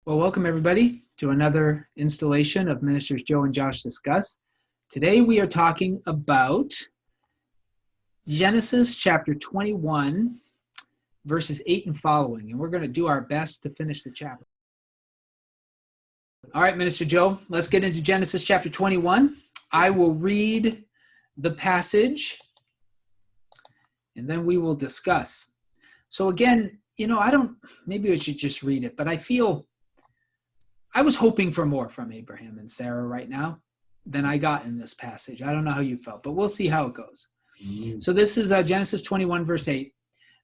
Well, welcome everybody to another installation of Ministers Joe and Josh Discuss. Today we are talking about Genesis chapter 21, verses 8 and following, and we're going to do our best to finish the chapter. All right, Minister Joe, let's get into Genesis chapter 21. I will read the passage, and then we will discuss. So again, maybe we should just read it, but I was hoping for more from Abraham and Sarah right now than I got in this passage. I don't know how you felt, but we'll see how it goes. So this is Genesis 21, verse 8.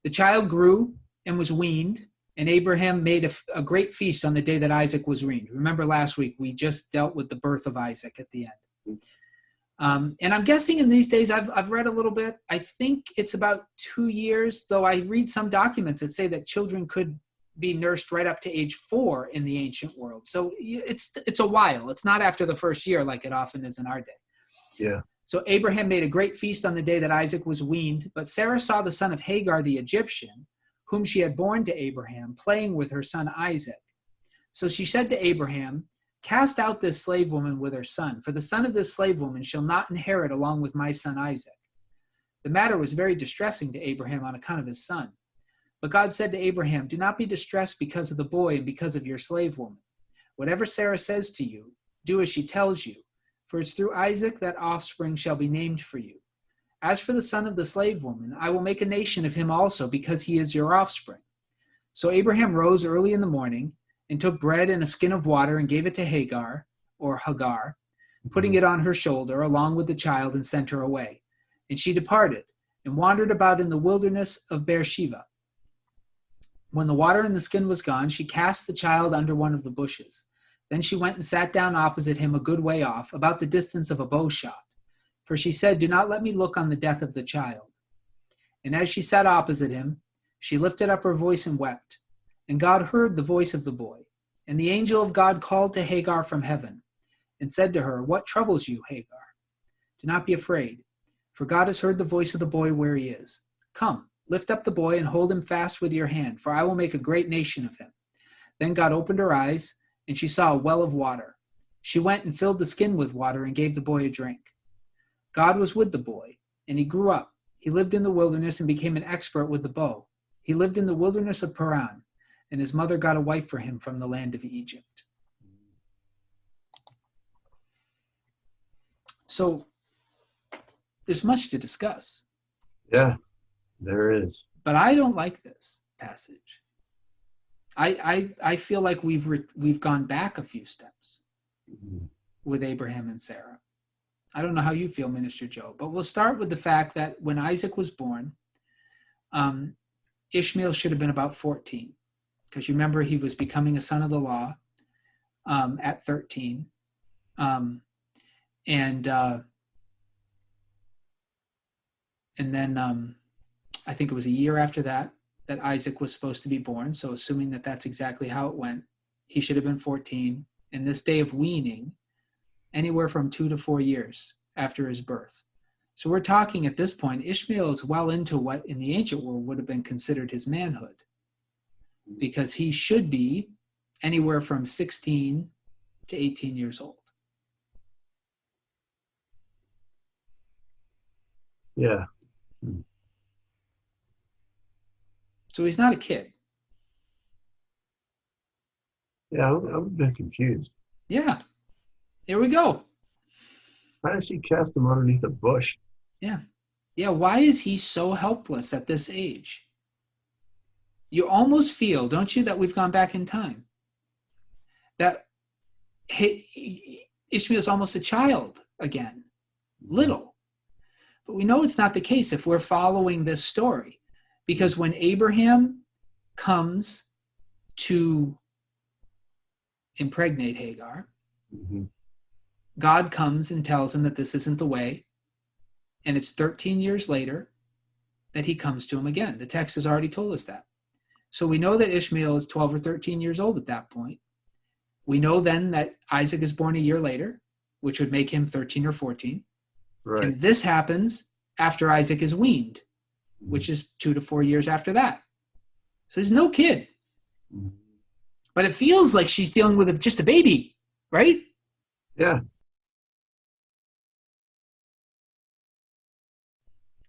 The child grew and was weaned, and Abraham made a great feast on the day that Isaac was weaned. Remember last week, we just dealt with the birth of Isaac at the end. And I'm guessing in these days, I've read a little bit. I think it's about 2 years, though I read some documents that say that children could be nursed right up to age 4 in the ancient world. So it's a while. It's not after the first year like it often is in our day. Yeah. So Abraham made a great feast on the day that Isaac was weaned, but Sarah saw the son of Hagar the Egyptian, whom she had borne to Abraham, playing with her son Isaac. So she said to Abraham, "Cast out this slave woman with her son, for the son of this slave woman shall not inherit along with my son Isaac." The matter was very distressing to Abraham on account of his son. But God said to Abraham, "Do not be distressed because of the boy and because of your slave woman. Whatever Sarah says to you, do as she tells you, for it's through Isaac that offspring shall be named for you. As for the son of the slave woman, I will make a nation of him also, because he is your offspring." So Abraham rose early in the morning and took bread and a skin of water and gave it to Hagar, putting it on her shoulder along with the child, and sent her away. And she departed and wandered about in the wilderness of Beersheba. When the water in the skin was gone, she cast the child under one of the bushes. Then she went and sat down opposite him a good way off, about the distance of a bow shot. For she said, "Do not let me look on the death of the child." And as she sat opposite him, she lifted up her voice and wept. And God heard the voice of the boy. And the angel of God called to Hagar from heaven, and said to her, "What troubles you, Hagar? Do not be afraid, for God has heard the voice of the boy where he is. Come, lift up the boy and hold him fast with your hand, for I will make a great nation of him." Then God opened her eyes, and she saw a well of water. She went and filled the skin with water and gave the boy a drink. God was with the boy, and he grew up. He lived in the wilderness and became an expert with the bow. He lived in the wilderness of Paran, and his mother got a wife for him from the land of Egypt. So there's much to discuss. Yeah, there is. But I don't like this passage. I feel like we've gone back a few steps with Abraham and Sarah. I don't know how you feel, Minister Joe, but we'll start with the fact that when Isaac was born, Ishmael should have been about 14, because you remember he was becoming a son of the law at 13, and then I think it was a year after that Isaac was supposed to be born. So assuming that that's exactly how it went, he should have been 14. And this day of weaning, anywhere from 2 to 4 years after his birth. So we're talking at this point, Ishmael is well into what in the ancient world would have been considered his manhood, because he should be anywhere from 16 to 18 years old. Yeah. So he's not a kid. Yeah, I'm a bit confused. Yeah. Here we go. Why does she cast him underneath a bush? Yeah. Yeah, why is he so helpless at this age? You almost feel, don't you, that we've gone back in time? That Ishmael's almost a child again. Little. But we know it's not the case if we're following this story. Because when Abraham comes to impregnate Hagar, God comes and tells him that this isn't the way. And it's 13 years later that he comes to him again. The text has already told us that. So we know that Ishmael is 12 or 13 years old at that point. We know then that Isaac is born a year later, which would make him 13 or 14. Right. And this happens after Isaac is weaned, which is 2 to 4 years after that. So he's no kid. But it feels like she's dealing with just a baby, right? Yeah.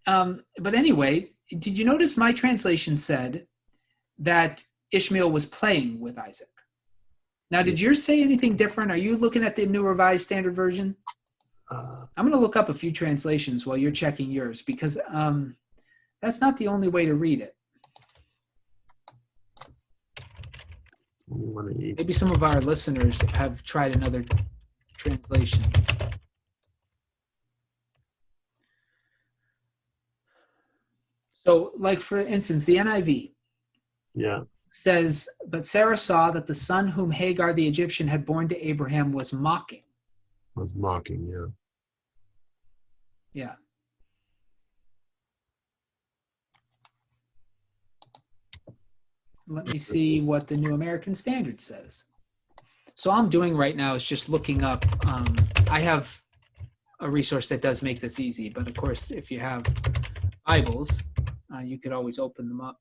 But anyway, did you notice my translation said that Ishmael was playing with Isaac? Now, did yours say anything different? Are you looking at the New Revised Standard Version? I'm going to look up a few translations while you're checking yours, because that's not the only way to read it. Maybe some of our listeners have tried another translation. So, like for instance, the NIV says, but Sarah saw that the son whom Hagar the Egyptian had borne to Abraham was mocking. Was mocking, yeah. Yeah. Let me see what the New American Standard says. So all I'm doing right now is just looking up. I have a resource that does make this easy, but of course, if you have Bibles, you could always open them up.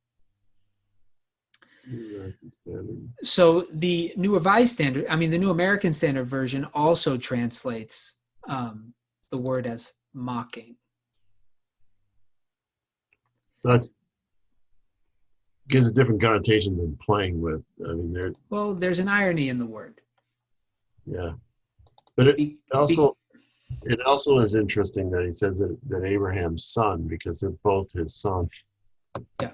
So the New Revised Standard, the New American Standard Version also translates the word as mocking. That's gives a different connotation than playing with. There's an irony in the word. Yeah, but it also is interesting that he says that Abraham's son, because they're both his son. Yeah.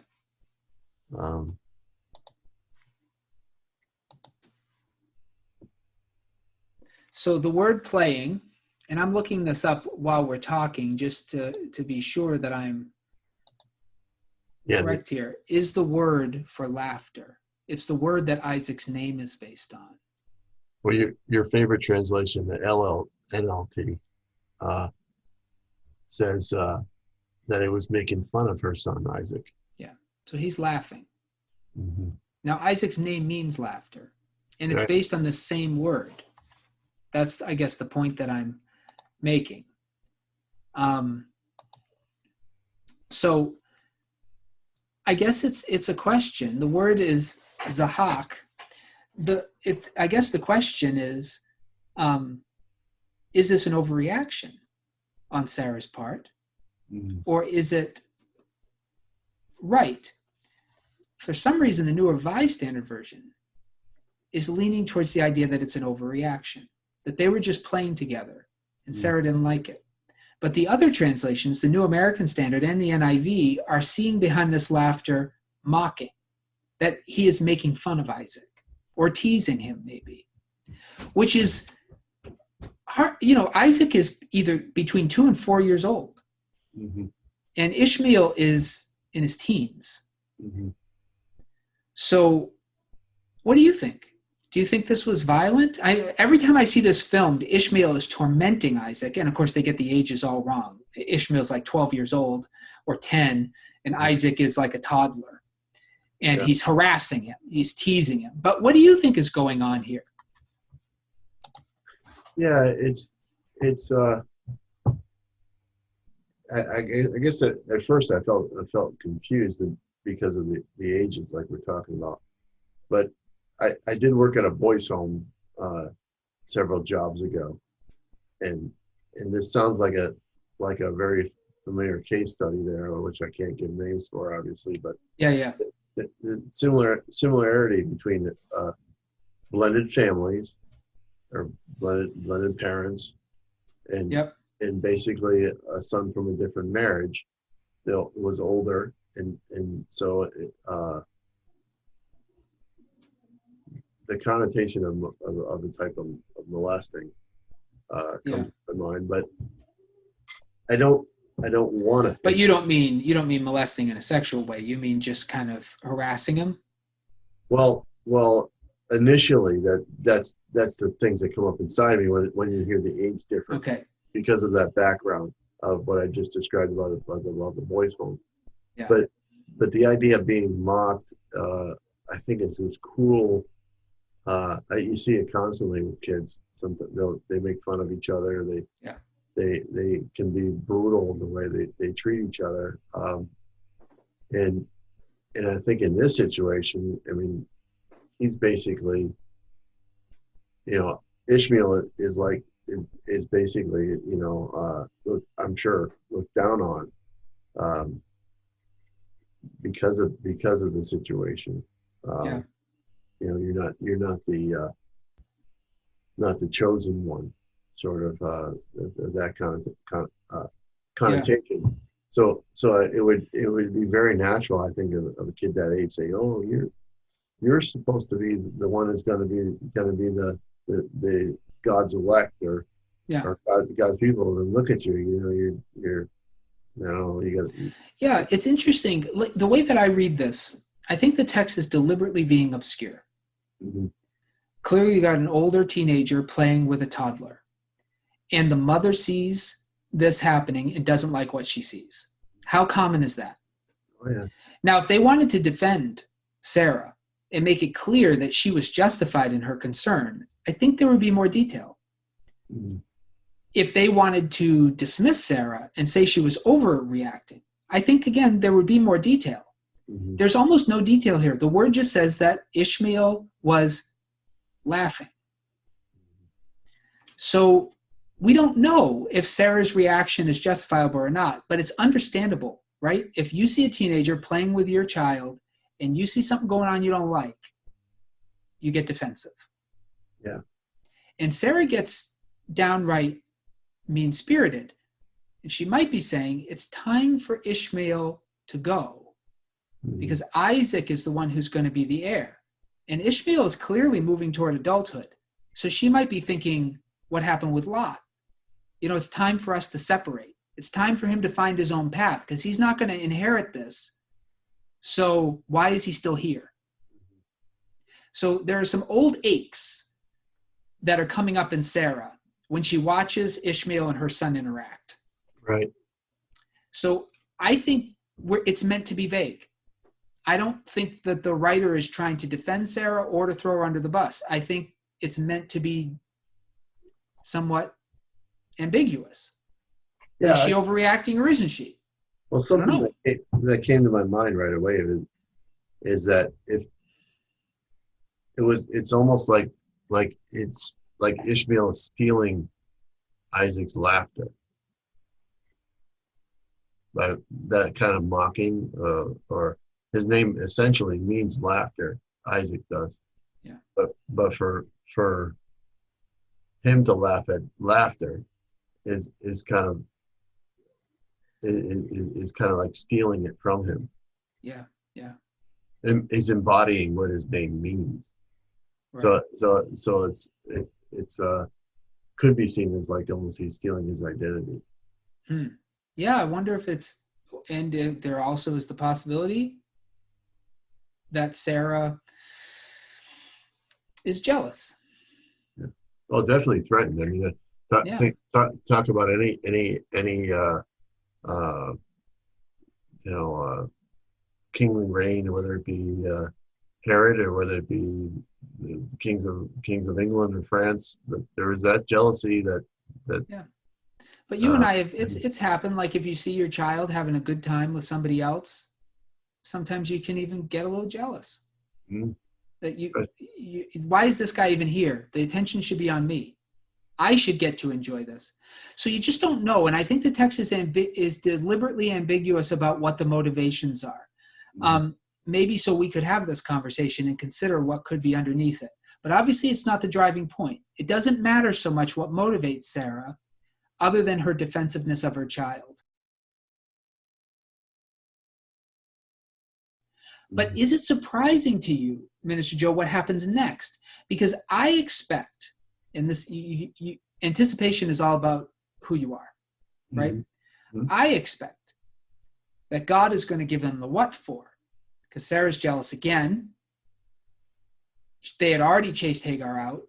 So the word playing, and I'm looking this up while we're talking just to be sure that I'm correct here, is the word for laughter. It's the word that Isaac's name is based on. Well, your favorite translation, the NLT, says that it was making fun of her son, Isaac. Yeah, so he's laughing. Mm-hmm. Now, Isaac's name means laughter, and it's based on the same word. That's, I guess, the point that I'm making. So I guess it's a question. The word is zahak. I guess the question is this an overreaction on Sarah's part? Mm-hmm. Or is it right? For some reason, the New Revised Standard Version is leaning towards the idea that it's an overreaction, that they were just playing together and Sarah didn't like it. But the other translations, the New American Standard and the NIV, are seeing behind this laughter mocking, that he is making fun of Isaac or teasing him maybe, which is hard. Isaac is either between 2 and 4 years old, mm-hmm. and Ishmael is in his teens. Mm-hmm. So what do you think? Do you think this was violent? Every time I see this filmed, Ishmael is tormenting Isaac. And of course, they get the ages all wrong. Ishmael's like 12 years old or 10, and Isaac is like a toddler. And he's harassing him. He's teasing him. But what do you think is going on here? Yeah, it's I guess at first I felt confused because of the ages, like we're talking about. But I did work at a boys' home several jobs ago, and this sounds like a very familiar case study there, which I can't give names for, obviously, but the similarity between blended families or blended parents, and basically a son from a different marriage that was older, and so the connotation of the type of molesting comes to mind, but I don't want to. But you don't mean molesting in a sexual way. You mean just kind of harassing him. Well, initially that's the things that come up inside me when you hear the age difference. Okay. Because of that background of what I just described about the boys' home. Yeah. But the idea of being mocked, I think it's cruel. You see it constantly with kids. They make fun of each other. They can be brutal in the way they treat each other. And I think in this situation, he's basically, Ishmael is basically, I'm sure looked down on, um, because of the situation. Yeah. You're not the chosen one, sort of, that Yeah. connotation. So it would be very natural, I think, of a kid that age saying, "Oh, you're supposed to be the one who's going to be the God's elect, or Yeah. God's people, and look at you. You got." Yeah. It's interesting. Like, the way that I read this, I think the text is deliberately being obscure. Mm-hmm. Clearly, you got an older teenager playing with a toddler, and the mother sees this happening and doesn't like what she sees. How common is that? Oh yeah. Now, if they wanted to defend Sarah and make it clear that she was justified in her concern, I think there would be more detail. Mm-hmm. If they wanted to dismiss Sarah and say she was overreacting, I think, again, there would be more detail. Mm-hmm. There's almost no detail here. The word just says that Ishmael was laughing. So we don't know if Sarah's reaction is justifiable or not, but it's understandable, right? If you see a teenager playing with your child and you see something going on you don't like, you get defensive. Yeah. And Sarah gets downright mean-spirited. And she might be saying, it's time for Ishmael to go, because Isaac is the one who's going to be the heir. And Ishmael is clearly moving toward adulthood. So she might be thinking what happened with Lot. It's time for us to separate. It's time for him to find his own path, because he's not going to inherit this. So why is he still here? So there are some old aches that are coming up in Sarah when she watches Ishmael and her son interact. Right. So I think it's meant to be vague. I don't think that the writer is trying to defend Sarah or to throw her under the bus. I think it's meant to be somewhat ambiguous. Yeah. Is she overreacting or isn't she? Well, something that came to my mind right away is that if it's almost like it's like Ishmael is stealing Isaac's laughter. By that kind of mocking, or his name essentially means laughter. Isaac does. Yeah. But for him to laugh at laughter is kind of like stealing it from him. Yeah. Yeah. And is embodying what his name means. Right. So it's could be seen as like almost he's stealing his identity. Yeah, I wonder if and there also is the possibility that Sarah is jealous. Yeah. Well, definitely threatened. I mean, talk about any kingly reign, whether it be Herod or whether it be the kings of England or France. But there is that jealousy that. Yeah. But you and I have it's happened. Like if you see your child having a good time with somebody else, sometimes you can even get a little jealous. Mm-hmm. That you why is this guy even here? The attention should be on me. I should get to enjoy this. So you just don't know. And I think the text is deliberately ambiguous about what the motivations are. Mm-hmm. Maybe so we could have this conversation and consider what could be underneath it. But obviously it's not the driving point. It doesn't matter so much what motivates Sarah, other than her defensiveness of her child. But is it surprising to you, Minister Joe, what happens next? Because I expect, and this anticipation is all about who you are, right? Mm-hmm. I expect that God is going to give them the what for, because Sarah's jealous again. They had already chased Hagar out.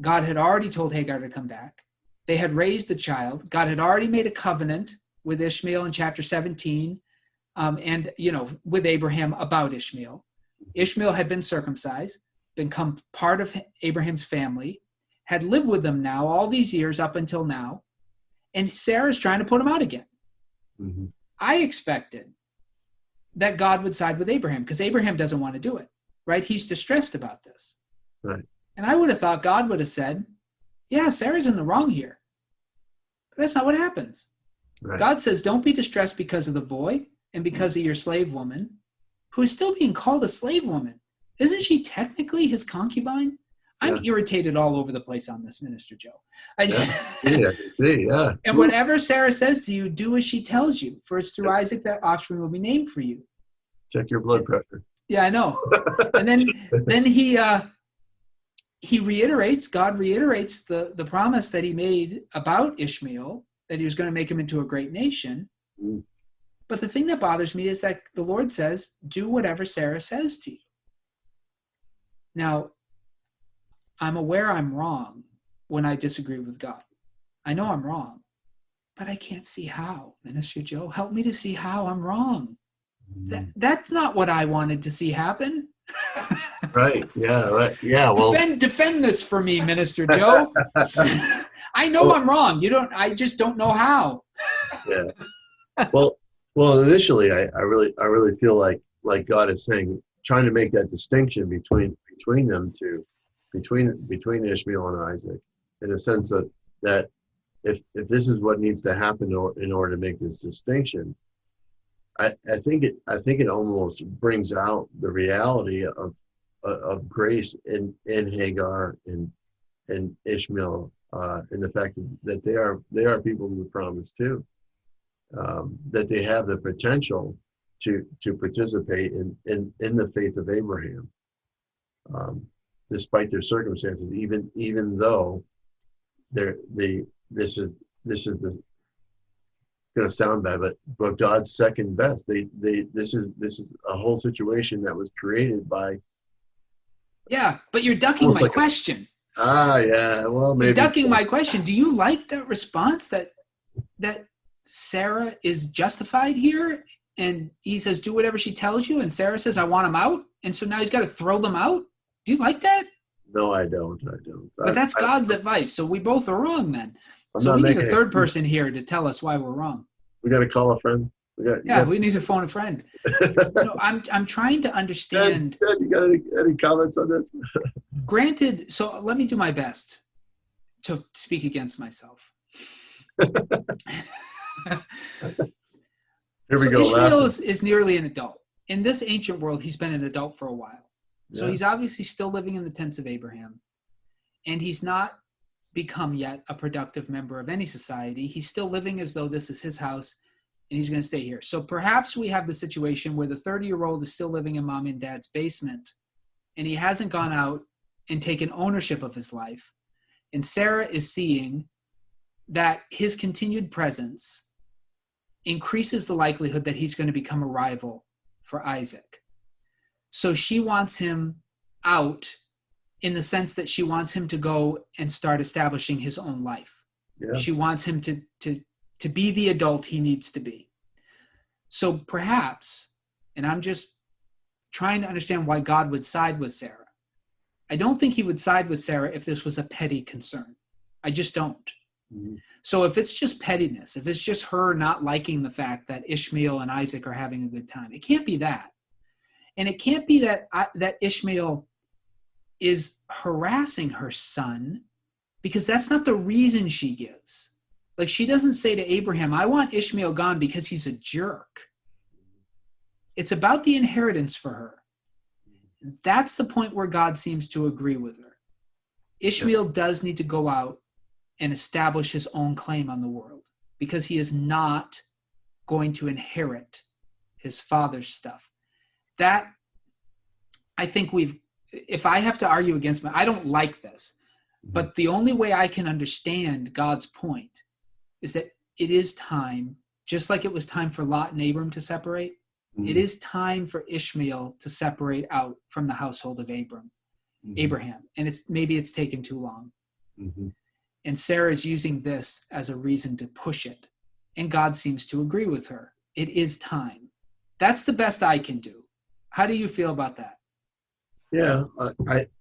God had already told Hagar to come back. They had raised the child. God had already made a covenant with Ishmael in chapter 17, and with Abraham about Ishmael. Ishmael had been circumcised, become part of Abraham's family, had lived with them now all these years up until now, and Sarah's trying to put him out again. Mm-hmm. I expected that God would side with Abraham because Abraham doesn't want to do it. right? He's distressed about this. Right. And I would have thought God would have said, yeah, Sarah's in the wrong here. But that's not what happens. Right. God says, don't be distressed because of the boy and because of your slave woman, who is still being called a slave woman. Isn't she technically his concubine? I'm irritated all over the place on this, Minister Joe. I can see, yeah. And whatever Sarah says to you, do as she tells you, for it's through Isaac that offspring will be named for you. Check your blood pressure. Yeah, I know. And then he reiterates, God reiterates the promise that he made about Ishmael, that he was going to make him into a great nation. Mm. But the thing that bothers me is that the Lord says, do whatever Sarah says to you. Now, I'm aware I'm wrong when I disagree with God. I know I'm wrong, but I can't see how. Minister Joe, help me to see how I'm wrong. That's not what I wanted to see happen. Right. Yeah. Right. Yeah. Well, defend this for me, Minister Joe. I know I'm wrong. I just don't know how. Yeah. Well, initially, I really feel like God is saying, trying to make that distinction between them two, between Ishmael and Isaac, in a sense that if this is what needs to happen in order to make this distinction, I think it almost brings out the reality of grace in Hagar and Ishmael, and the fact that they are people of the promise too, that they have the potential to participate in the faith of Abraham, despite their circumstances, even though this is the, it's going to sound bad, but God's second best. This is a whole situation that was created by. Yeah, but you're ducking my question. Yeah. Well, maybe you're ducking my question. Do you like that response that Sarah is justified here? And he says, do whatever she tells you. And Sarah says, I want him out. And so now he's got to throw them out. Do you like that? No, I don't. But that's God's advice. So we both are wrong then. So we need a third person here to tell us why we're wrong. We got to call a friend. We need to phone a friend. No, I'm trying to understand. Ted, you got any comments on this? Granted, so let me do my best to speak against myself. Here we go. Ishmael is nearly an adult. In this ancient world, he's been an adult for a while. So he's obviously still living in the tents of Abraham. And he's not become yet a productive member of any society. He's still living as though this is his house and he's going to stay here. So perhaps we have the situation where the 30-year-old is still living in mom and dad's basement and he hasn't gone out and taken ownership of his life. And Sarah is seeing that his continued presence increases the likelihood that he's going to become a rival for Isaac. So she wants him out in the sense that she wants him to go and start establishing his own life. Yeah. She wants him to be the adult he needs to be. So perhaps, and I'm just trying to understand why God would side with Sarah. I don't think he would side with Sarah if this was a petty concern. I just don't. Mm-hmm. So if it's just pettiness, if it's just her not liking the fact that Ishmael and Isaac are having a good time, it can't be that. And it can't be that Ishmael is harassing her son, because that's not the reason she gives. Like, she doesn't say to Abraham, I want Ishmael gone because he's a jerk. It's about the inheritance for her. That's the point where God seems to agree with her. Ishmael does need to go out and establish his own claim on the world, because he is not going to inherit his father's stuff. That, I think if I have to argue against I don't like this, but the only way I can understand God's point is that it is time, just like it was time for Lot and Abram to separate, it is time for Ishmael to separate out from the household of Abraham. And maybe it's taken too long. Mm-hmm. And Sarah is using this as a reason to push it. And God seems to agree with her. It is time. That's the best I can do. How do you feel about that? Yeah,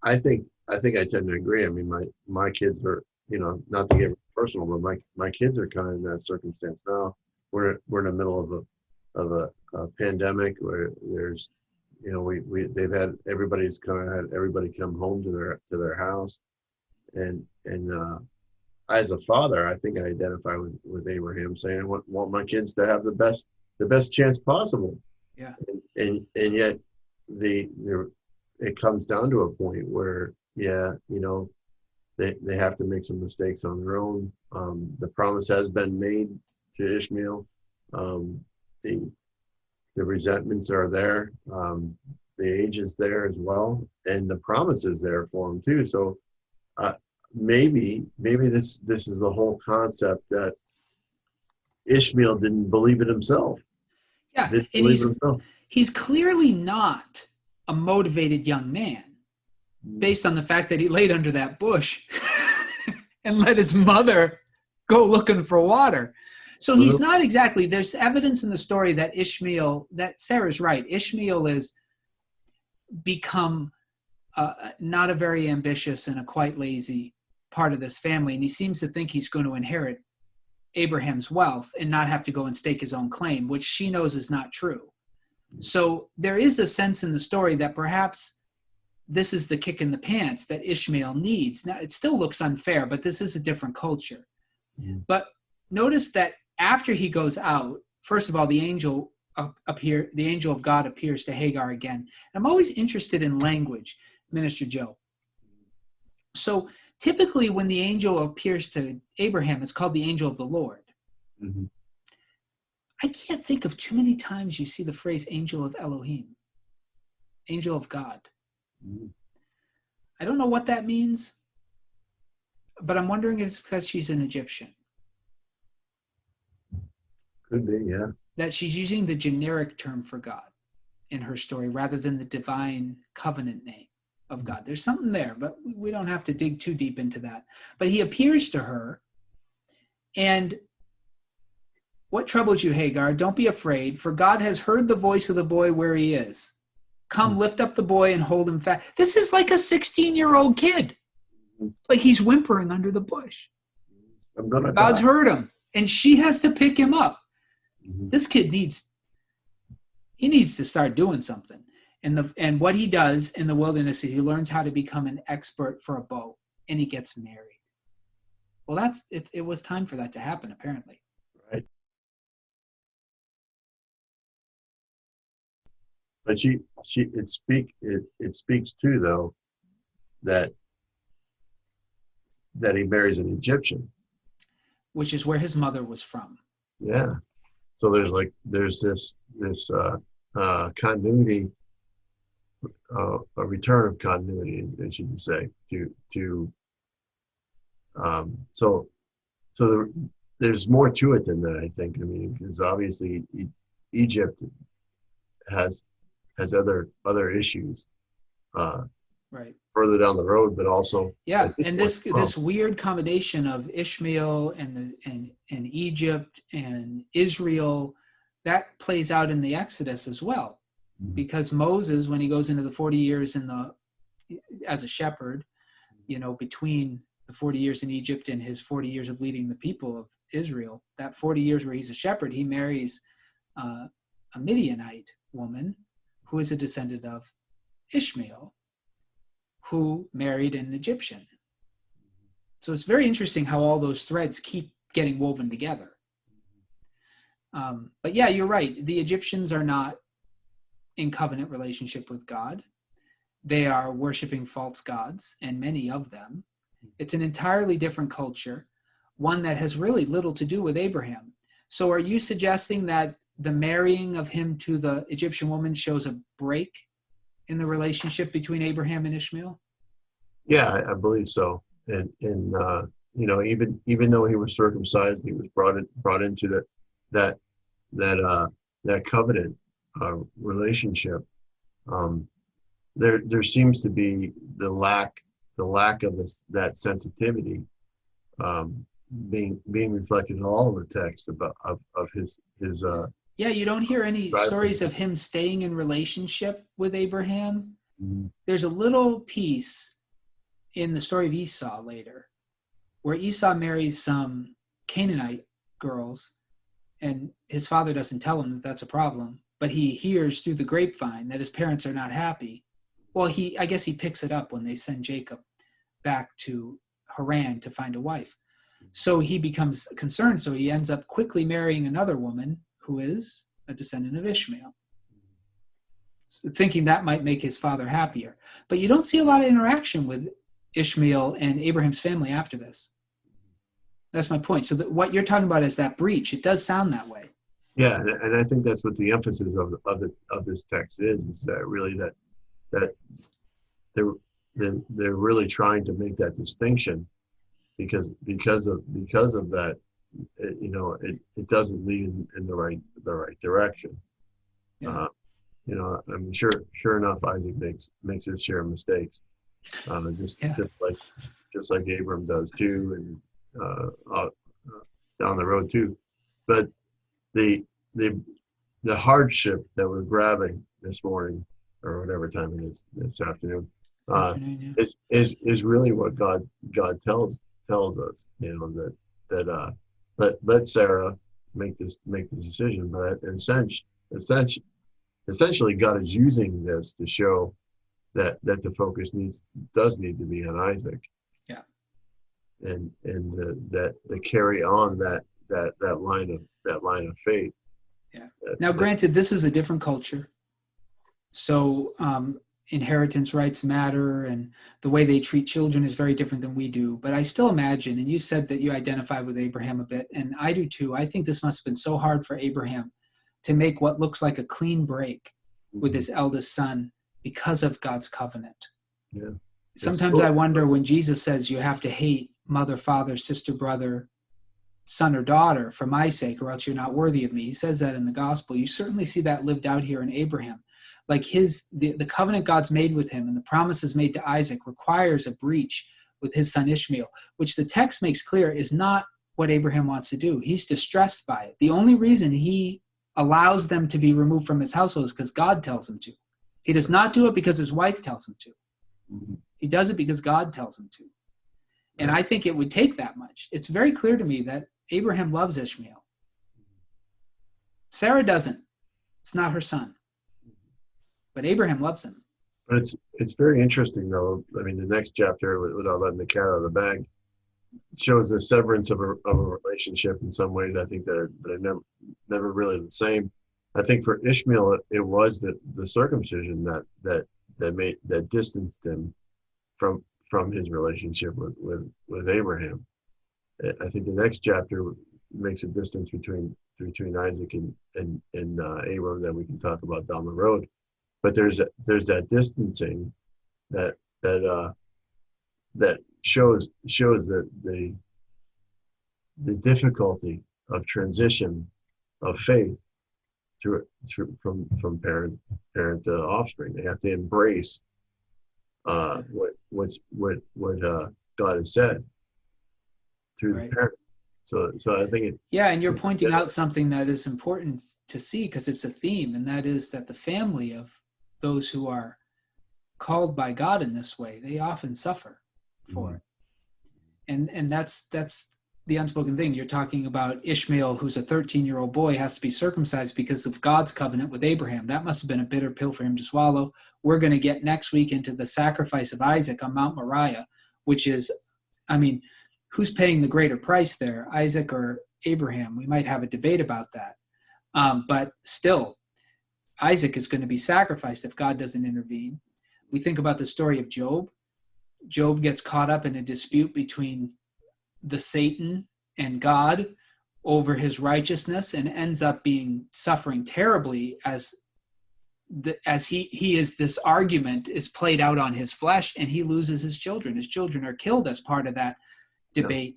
I think I tend to agree. I mean, my kids are, not to get personal, but my kids are kind of in that circumstance now. We're in the middle of a pandemic where there's they've had everybody's kind of had everybody come home to their house, and as a father, I think I identify with Abraham, saying I want my kids to have the best chance possible. Yeah. And yet it comes down to a point where, they have to make some mistakes on their own. The promise has been made to Ishmael. The resentments are there. The age is there as well, and the promise is there for him too. So maybe this is the whole concept that Ishmael didn't believe it himself. Yeah, Didn't and believe it himself. he's clearly not a motivated young man, based on the fact that he laid under that bush and let his mother go looking for water. So he's not exactly, there's evidence in the story that that Sarah's right, Ishmael is become not a very ambitious and a quite lazy part of this family. And he seems to think he's going to inherit Abraham's wealth and not have to go and stake his own claim, which she knows is not true. So there is a sense in the story that perhaps this is the kick in the pants that Ishmael needs. Now, it still looks unfair, but this is a different culture. Mm-hmm. But notice that after he goes out, first of all, the angel of God appears to Hagar again. And I'm always interested in language, Minister Joe. So typically when the angel appears to Abraham, it's called the angel of the Lord. Mm-hmm. I can't think of too many times you see the phrase angel of Elohim, angel of God. Mm-hmm. I don't know what that means, but I'm wondering if it's because she's an Egyptian. Could be, yeah. That she's using the generic term for God in her story rather than the divine covenant name of God. There's something there, but we don't have to dig too deep into that. But he appears to her, and what troubles you, Hagar? Don't be afraid, for God has heard the voice of the boy where he is. Come, lift up the boy and hold him fast. This is like a 16-year-old kid. Like he's whimpering under the bush. God's heard him, and she has to pick him up. Mm-hmm. This kid needs to start doing something. And what he does in the wilderness is he learns how to become an expert for a bow, and he gets married. Well, it was time for that to happen, apparently. Right. But it speaks too, though, that he marries an Egyptian, which is where his mother was from. Yeah. So there's this continuity, a return of continuity, as you can say, there's more to it than that, I think. I mean, because obviously Egypt has other issues, right, further down the road, but also and this weird combination of Ishmael and Egypt and Israel that plays out in the Exodus as well, mm-hmm. because Moses, when he goes into the 40 years as a shepherd, between the 40 years in Egypt and his 40 years of leading the people of Israel, that 40 years where he's a shepherd, he marries a Midianite woman who is a descendant of Ishmael, who married an Egyptian. So it's very interesting how all those threads keep getting woven together. But yeah, you're right. The Egyptians are not in covenant relationship with God. They are worshiping false gods, and many of them. It's an entirely different culture, one that has really little to do with Abraham. So are you suggesting that the marrying of him to the Egyptian woman shows a break in the relationship between Abraham and Ishmael? Yeah, I believe so. And even though he was circumcised, he was brought into that covenant relationship. There seems to be the lack of that sensitivity being reflected in all of the text of his. Yeah, you don't hear any stories of him staying in relationship with Abraham. Mm-hmm. There's a little piece in the story of Esau later, where Esau marries some Canaanite girls, and his father doesn't tell him that that's a problem. but he hears through the grapevine that his parents are not happy. Well, I guess he picks it up when they send Jacob back to Haran to find a wife. So he becomes concerned. So he ends up quickly marrying another woman who is a descendant of Ishmael, thinking that might make his father happier. But you don't see a lot of interaction with Ishmael and Abraham's family after this. That's my point. So what you're talking about is that breach. It does sound that way. Yeah, and I think that's what the emphasis of this text is that really that they're really trying to make that distinction because of that, it doesn't lead in the right direction. Yeah. I mean, sure enough, Isaac makes his share of mistakes, just like Abram does too, and down the road too. But the hardship that we're grabbing this morning, or whatever time it is this afternoon, is really what God tells us, that let Sarah make this decision, but essentially God is using this to show that the focus does need to be on Isaac. Yeah. And that they carry on that line of faith. Yeah. Now, granted, this is a different culture, so inheritance rights matter, and the way they treat children is very different than we do. But I still imagine, and you said that you identify with Abraham a bit, and I do too. I think this must have been so hard for Abraham to make what looks like a clean break with his eldest son because of God's covenant. Yeah. Sometimes I wonder when Jesus says you have to hate mother, father, sister, brother, son or daughter for my sake, or else you're not worthy of me. He says that in the gospel. You certainly see that lived out here in Abraham. Like the covenant God's made with him and the promises made to Isaac requires a breach with his son Ishmael, which the text makes clear is not what Abraham wants to do. He's distressed by it. The only reason he allows them to be removed from his household is because God tells him to. He does not do it because his wife tells him to. Mm-hmm. He does it because God tells him to. And I think it would take that much. It's very clear to me that Abraham loves Ishmael. Sarah doesn't. It's not her son. But Abraham loves him. But it's very interesting, though. I mean, the next chapter, without letting the cat out of the bag, shows the severance of a relationship in some ways. I think that are never really the same. I think for Ishmael, it was the circumcision that distanced him from his relationship with Abraham. I think the next chapter makes a distance between Isaac and Abram that we can talk about down the road. But there's that distancing that shows that the difficulty of transition of faith from parent to offspring. They have to embrace what God has said through the parent. So I think and you're pointing out something that is important to see because it's a theme, and that is that the family of those who are called by God in this way, they often suffer for it. And that's the unspoken thing. You're talking about Ishmael, who's a 13-year-old boy, has to be circumcised because of God's covenant with Abraham. That must have been a bitter pill for him to swallow. We're going to get next week into the sacrifice of Isaac on Mount Moriah, which is, I mean, who's paying the greater price there, Isaac or Abraham? We might have a debate about that. But still, Isaac is going to be sacrificed if God doesn't intervene. We think about the story of Job. Job gets caught up in a dispute between the Satan and God over his righteousness and ends up suffering terribly as he is this argument is played out on his flesh, and he loses his children. His children are killed as part of that debate.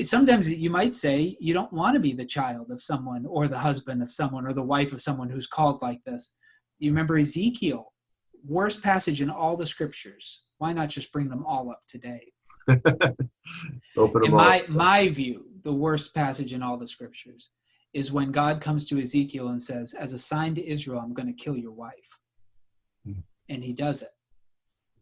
Sometimes you might say you don't want to be the child of someone or the husband of someone or the wife of someone who's called like this. You remember Ezekiel, worst passage in all the scriptures. Why not just bring them all up today? Open them in my view, the worst passage in all the scriptures is when God comes to Ezekiel and says, as a sign to Israel, I'm going to kill your wife. And he does it.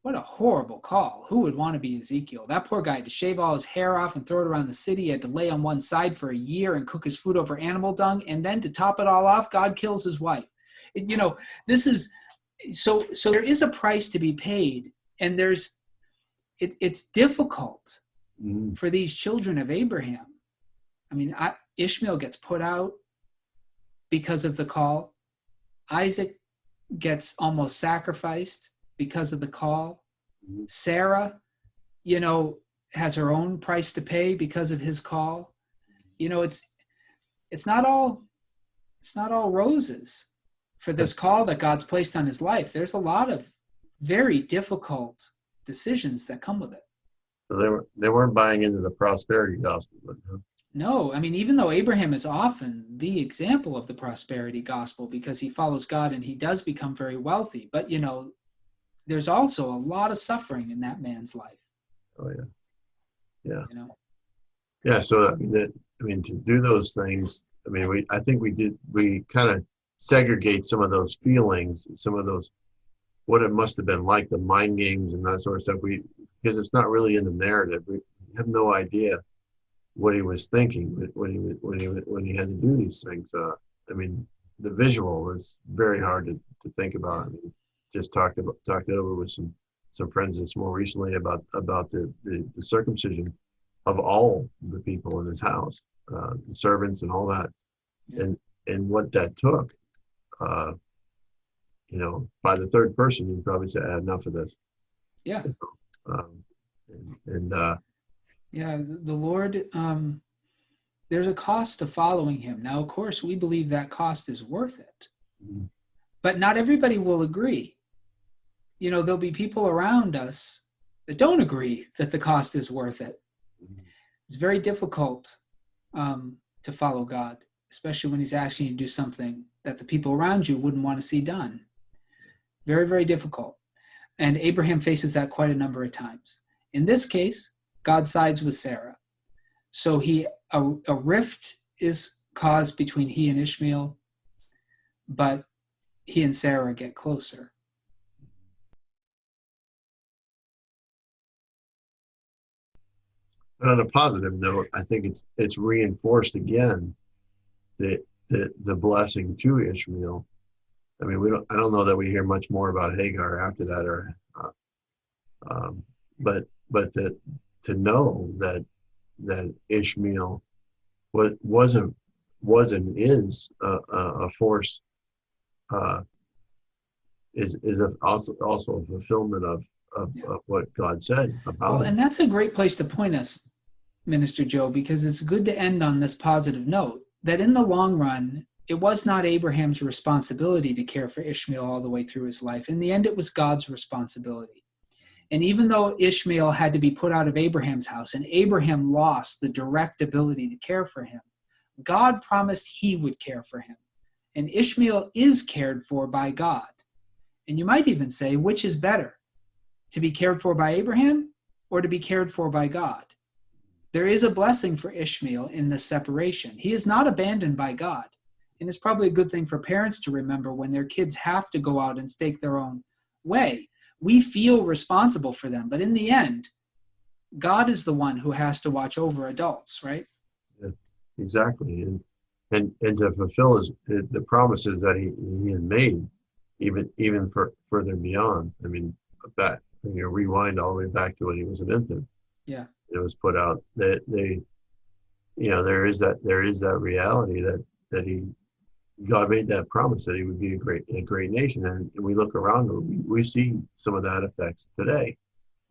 What a horrible call. Who would want to be Ezekiel? That poor guy had to shave all his hair off and throw it around the city. He had to lay on one side for a year and cook his food over animal dung. And then to top it all off, God kills his wife. This is so there is a price to be paid, and it's difficult for these children of Abraham. I mean, Ishmael gets put out because of the call. Isaac gets almost sacrificed because of the call. Sarah, has her own price to pay because of his call. It's not all roses for this call that God's placed on his life. There's a lot of very difficult decisions that come with it. So they weren't buying into the prosperity gospel, but no, I mean, even though Abraham is often the example of the prosperity gospel because he follows God and he does become very wealthy, but there's also a lot of suffering in that man's life. Oh yeah. Yeah. So to do those things, I think we kind of segregate some of those feelings, some of those, what it must have been like, the mind games and that sort of stuff. Because it's not really in the narrative. We have no idea what he was thinking when he had to do these things. The visual is very hard to think about. Just talked it over with some friends just more recently about the circumcision of all the people in his house, the servants and all that, and what that took. By the third person, you'd probably say, enough of this. Yeah. The Lord, there's a cost to following him. Now, of course, we believe that cost is worth it, but not everybody will agree. There'll be people around us that don't agree that the cost is worth it. It's very difficult to follow God, especially when he's asking you to do something that the people around you wouldn't want to see done. Very, very difficult. And Abraham faces that quite a number of times. In this case, God sides with Sarah. So a rift is caused between he and Ishmael, but he and Sarah get closer. But on a positive note, I think it's reinforced again the blessing to Ishmael. I don't know that we hear much more about Hagar after that, but to know that Ishmael was and is a force is also a fulfillment of what God said about him. And that's a great place to point us, Minister Joe, because it's good to end on this positive note, that in the long run, it was not Abraham's responsibility to care for Ishmael all the way through his life. In the end, it was God's responsibility. And even though Ishmael had to be put out of Abraham's house and Abraham lost the direct ability to care for him, God promised he would care for him. And Ishmael is cared for by God. And you might even say, which is better, to be cared for by Abraham or to be cared for by God? There is a blessing for Ishmael in this separation. He is not abandoned by God. And it's probably a good thing for parents to remember when their kids have to go out and stake their own way. We feel responsible for them, but in the end, God is the one who has to watch over adults, right? Yeah, exactly. And to fulfill the promises that he had made, even further beyond. Rewind all the way back to when he was an infant. Yeah. It was put out that there is that reality that God made that promise that he would be a great nation, and we look around and we see some of that effects today.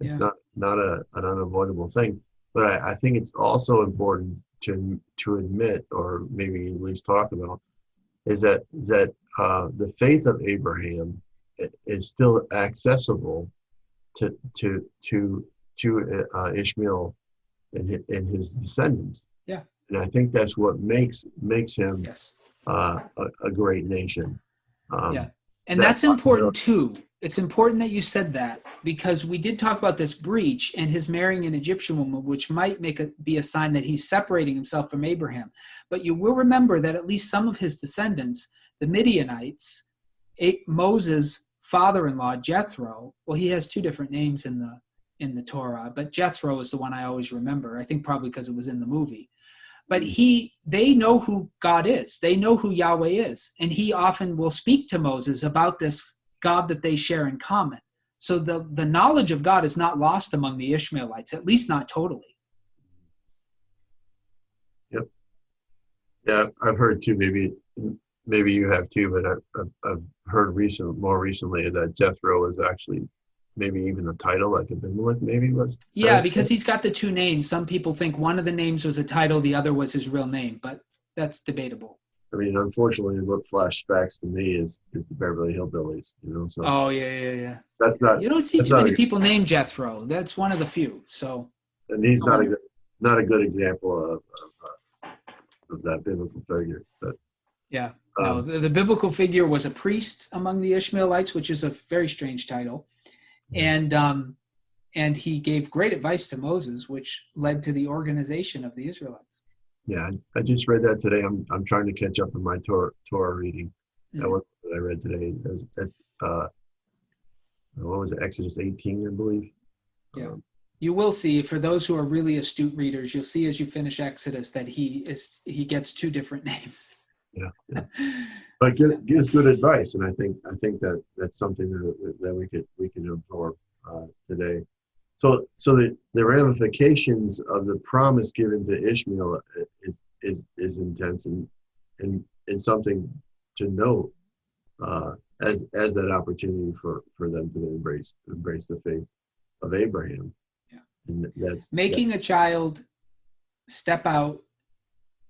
It's not an unavoidable thing, but I think it's also important to admit, or maybe at least talk about, is that the faith of Abraham is still accessible to Ishmael and his descendants. Yeah. And I think that's what makes him a great nation. And that's important too. It's important that you said that, because we did talk about this breach and his marrying an Egyptian woman, which might be a sign that he's separating himself from Abraham. But you will remember that at least some of his descendants, the Midianites, Moses' father-in-law, Jethro, well, he has two different names in the Torah, but Jethro is the one I always remember. I think probably because it was in the movie. But they know who God is. They know who Yahweh is. And he often will speak to Moses about this God that they share in common. So the knowledge of God is not lost among the Ishmaelites, at least not totally. Yep. Yeah, I've heard too. Maybe you have too, but I've heard more recently that Jethro is actually maybe even the title, like Abimelech maybe was. Yeah, because he's got the two names. Some people think one of the names was a title, the other was his real name, but that's debatable. I mean, unfortunately, what flashbacks to me is the Beverly Hillbillies, So oh yeah. That's not. You don't see too many people named Jethro. That's one of the few. So, and he's not a good example of that biblical figure. But yeah, no, the biblical figure was a priest among the Ishmaelites, which is a very strange title, and he gave great advice to Moses, which led to the organization of the Israelites. Yeah, I just read that today. I'm trying to catch up on my Torah reading. That was what I read today. That's what was it? Exodus 18, I believe. Yeah. You will see, for those who are really astute readers, you'll see as you finish Exodus that he gets two different names. Yeah. But gives good advice, and I think that's something that we can absorb today. So the ramifications of the promise given to Ishmael is intense and something to note as that opportunity for them to embrace the faith of Abraham. Yeah. And that's making a child step out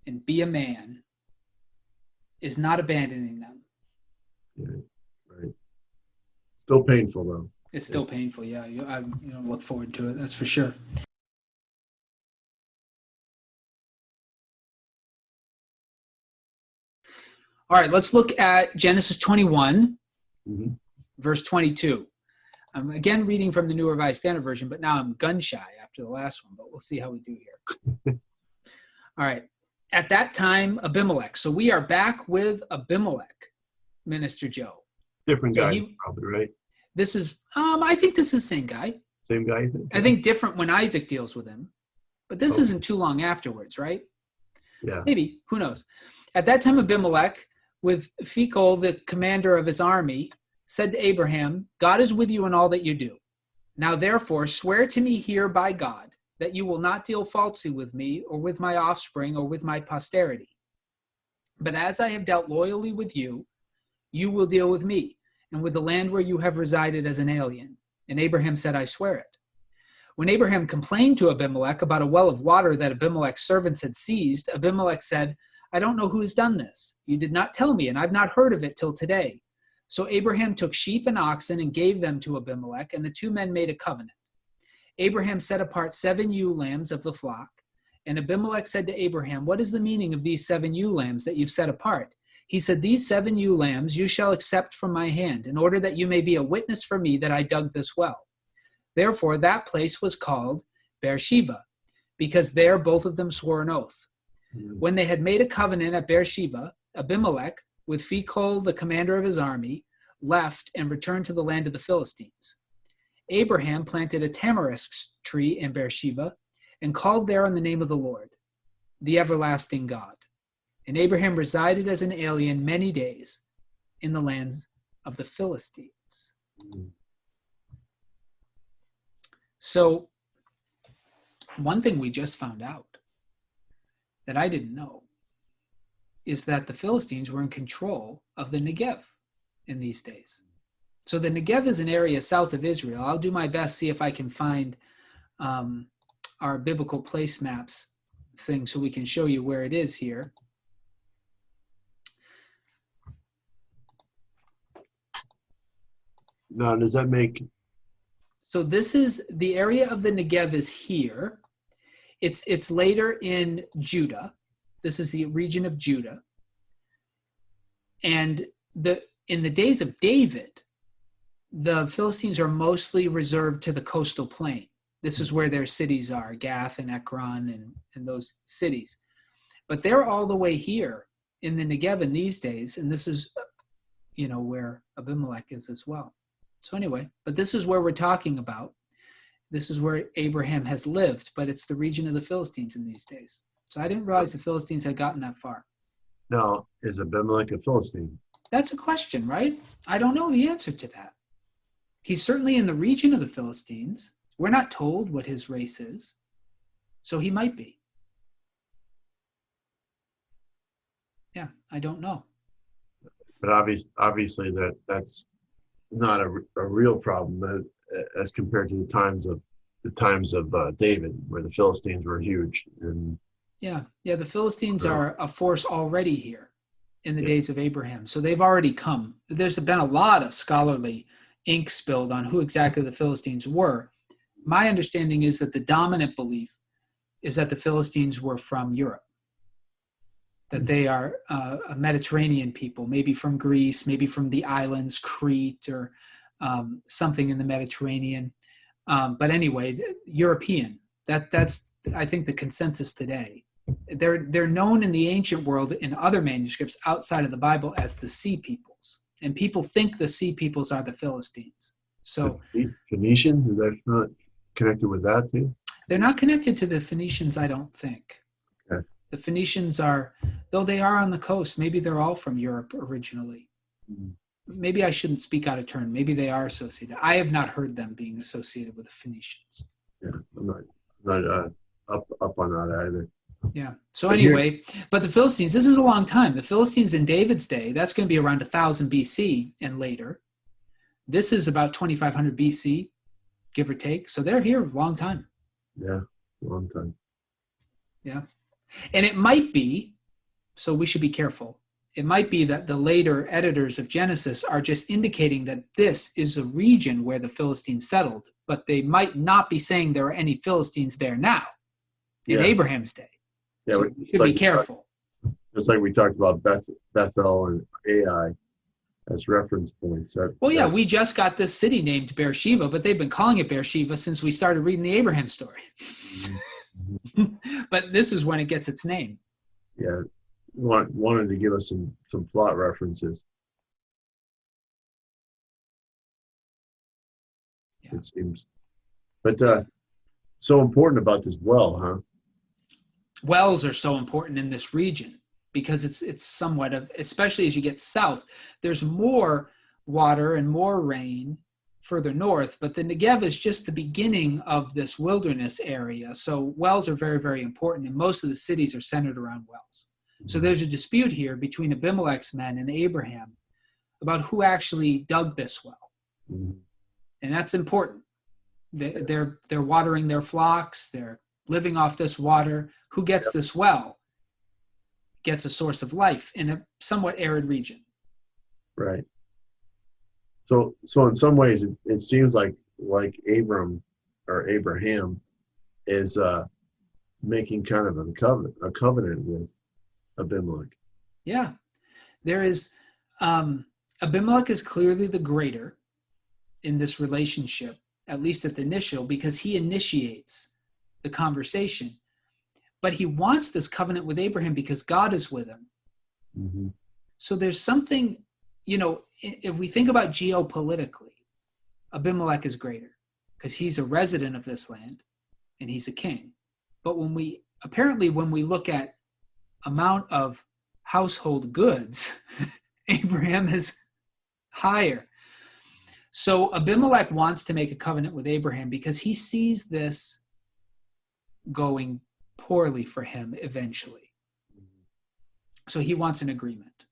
and be a man is not abandoning them. Yeah, right. Still painful though. It's still painful, yeah. I look forward to it, that's for sure. All right, let's look at Genesis 21, verse 22. I'm again reading from the New Revised Standard Version, but now I'm gun shy after the last one, but we'll see how we do here. All right. At that time, Abimelek. So we are back with Abimelek, Minister Joe. Different guy, probably, right? This is, I think this is the same guy. Same guy, you think? I think different when Isaac deals with him. But this isn't too long afterwards, right? Yeah. Maybe. Who knows? At that time, Abimelek, with Phicol, the commander of his army, said to Abraham, God is with you in all that you do. Now, therefore, swear to me here by God that you will not deal falsely with me or with my offspring or with my posterity. But as I have dealt loyally with you, you will deal with me and with the land where you have resided as an alien. And Abraham said, I swear it. When Abraham complained to Abimelech about a well of water that Abimelech's servants had seized, Abimelech said, I don't know who has done this. You did not tell me, and I've not heard of it till today. So Abraham took sheep and oxen and gave them to Abimelech, and the two men made a covenant. Abraham set apart 7 ewe lambs of the flock, and Abimelech said to Abraham, what is the meaning of these 7 ewe lambs that you've set apart? He said, these 7 ewe lambs you shall accept from my hand, in order that you may be a witness for me that I dug this well. Therefore, that place was called Beersheba, because there both of them swore an oath. When they had made a covenant at Beersheba, Abimelech, with Phicol, the commander of his army, left and returned to the land of the Philistines. Abraham planted a tamarisk tree in Beersheba and called there on the name of the Lord, the everlasting God. And Abraham resided as an alien many days in the lands of the Philistines. So, one thing we just found out that I didn't know is that the Philistines were in control of the Negev in these days. So the Negev is an area south of Israel. I'll do my best, see if I can find our biblical place maps thing so we can show you where it is here. Now, does that make... So this is, the area of the Negev is here. It's later in Judah. This is the region of Judah. And in the days of David, the Philistines are mostly reserved to the coastal plain. This is where their cities are, Gath and Ekron and those cities. But they're all the way here in the Negev in these days, and this is, where Abimelech is as well. So anyway, but this is where we're talking about. This is where Abraham has lived, but it's the region of the Philistines in these days. So I didn't realize the Philistines had gotten that far. Now, is Abimelech a Philistine? That's a question, right? I don't know the answer to that. He's certainly in the region of the Philistines. We're not told what his race is. So he might be. Yeah, I don't know. But obviously that's not a real problem as compared to the times of David, where the Philistines were huge. And yeah, the Philistines are a force already here in the days of Abraham. So they've already come. There's been a lot of scholarly ink spilled on who exactly the Philistines were. My understanding is that the dominant belief is that the Philistines were from Europe, that they are a Mediterranean people, maybe from Greece, maybe from the islands, Crete, or something in the Mediterranean. But anyway, European. That's I think the consensus today. They're known in the ancient world in other manuscripts outside of the Bible as the Sea Peoples, and people think the Sea Peoples are the Philistines. So the Phoenicians, is that not connected with that too? They're not connected to the Phoenicians, I don't think. Okay. The Phoenicians are, though they are on the coast, maybe they're all from Europe originally. Mm-hmm. Maybe I shouldn't speak out of turn. Maybe they are associated. I have not heard them being associated with the Phoenicians. Yeah, I'm not up on that either. Yeah. So anyway, but the Philistines, this is a long time. The Philistines in David's day, that's going to be around 1000 BC and later. This is about 2500 BC, give or take. So they're here a long time. Yeah, long time. Yeah. And it might be, so we should be careful. It might be that the later editors of Genesis are just indicating that this is a region where the Philistines settled, but they might not be saying there are any Philistines there now in Abraham's day. Yeah, so we should be careful. Just like we talked about Bethel and Ai as reference points. We just got this city named Beersheba, but they've been calling it Beersheba since we started reading the Abraham story. But this is when it gets its name. Yeah, wanted to give us some plot references. Yeah. It seems. But so important about this well, huh? Wells are so important in this region because it's somewhat of, especially as you get south, there's more water and more rain further north, but the Negev is just the beginning of this wilderness area. So wells are very, very important, and most of the cities are centered around wells. So there's a dispute here between Abimelech's men and Abraham about who actually dug this well. Mm-hmm. And that's important. They're watering their flocks. They're living off this water. Who gets this well gets a source of life in a somewhat arid region. Right. So in some ways, it seems like Abraham is making kind of a covenant with Abimelech. Yeah, there is. Abimelech is clearly the greater in this relationship, at least at the initial, because he initiates the conversation. But he wants this covenant with Abraham because God is with him. Mm-hmm. So there's something, if we think about geopolitically, Abimelech is greater because he's a resident of this land and he's a king. But when we look at amount of household goods, Abraham is higher. So Abimelech wants to make a covenant with Abraham because he sees this going poorly for him eventually. So he wants an agreement.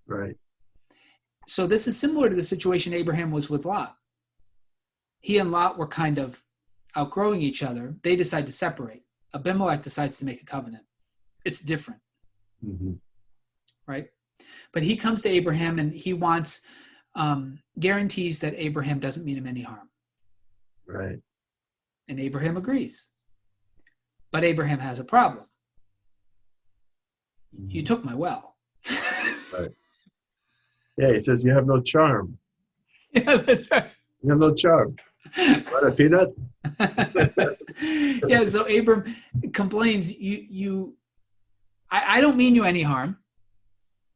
Right. So this is similar to the situation Abraham was with Lot. He and Lot were kind of outgrowing each other. They decide to separate. Abimelech decides to make a covenant. It's different. Mm-hmm. Right? But he comes to Abraham and he wants guarantees that Abraham doesn't mean him any harm. Right. And Abraham agrees. But Abraham has a problem. Mm-hmm. You took my well. Right. Yeah, he says, you have no charm. Yeah, that's right. You have no charm. What, a peanut? Yeah, so Abram complains, I don't mean you any harm.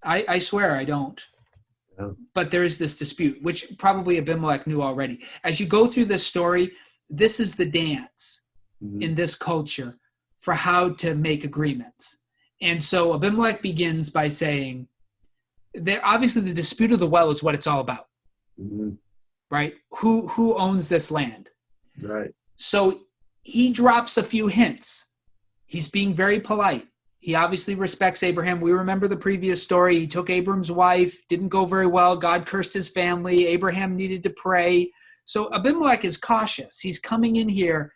I swear I don't. Yeah. But there is this dispute, which probably Abimelech knew already. As you go through this story, this is the dance in this culture for how to make agreements. And so Abimelech begins by saying, obviously the dispute of the well is what it's all about, right? Who owns this land? Right. So he drops a few hints. He's being very polite. He obviously respects Abraham. We remember the previous story. He took Abram's wife, didn't go very well. God cursed his family. Abraham needed to pray. So Abimelech is cautious. He's coming in here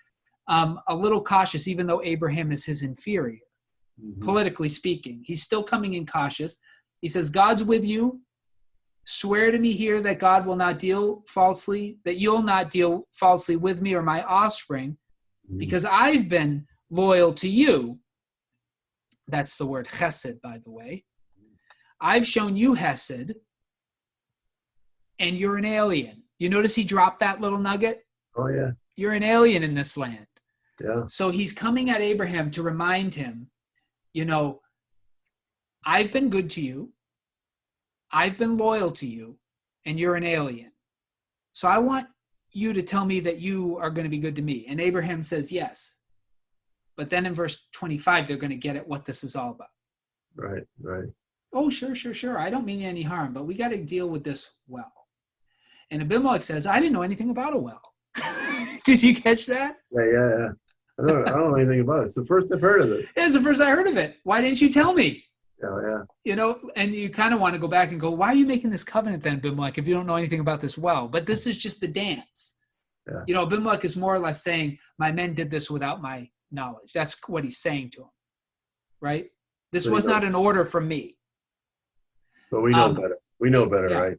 a little cautious, even though Abraham is his inferior, politically speaking. He's still coming in cautious. He says, God's with you. Swear to me here that God will not deal falsely, that you'll not deal falsely with me or my offspring, because I've been loyal to you. That's the word chesed, by the way. I've shown you hesed, and you're an alien. You notice he dropped that little nugget? Oh, yeah. You're an alien in this land. Yeah. So he's coming at Abraham to remind him, I've been good to you. I've been loyal to you, and you're an alien. So I want you to tell me that you are going to be good to me. And Abraham says yes. But then in verse 25, they're going to get at what this is all about. Right, right. Oh, sure. I don't mean any harm, but we got to deal with this well. And Abimelech says, I didn't know anything about a well. Did you catch that? Yeah. I don't know anything about it. It's the first I've heard of this. It's the first I heard of it. Why didn't you tell me? Yeah. And you kind of want to go back and go, why are you making this covenant then, Abimelech, if you don't know anything about this well? But this is just the dance. Yeah. Abimelech is more or less saying, my men did this without my knowledge. That's what he's saying to him, right? This was not an order from me. But we know better. We know better, yeah. right?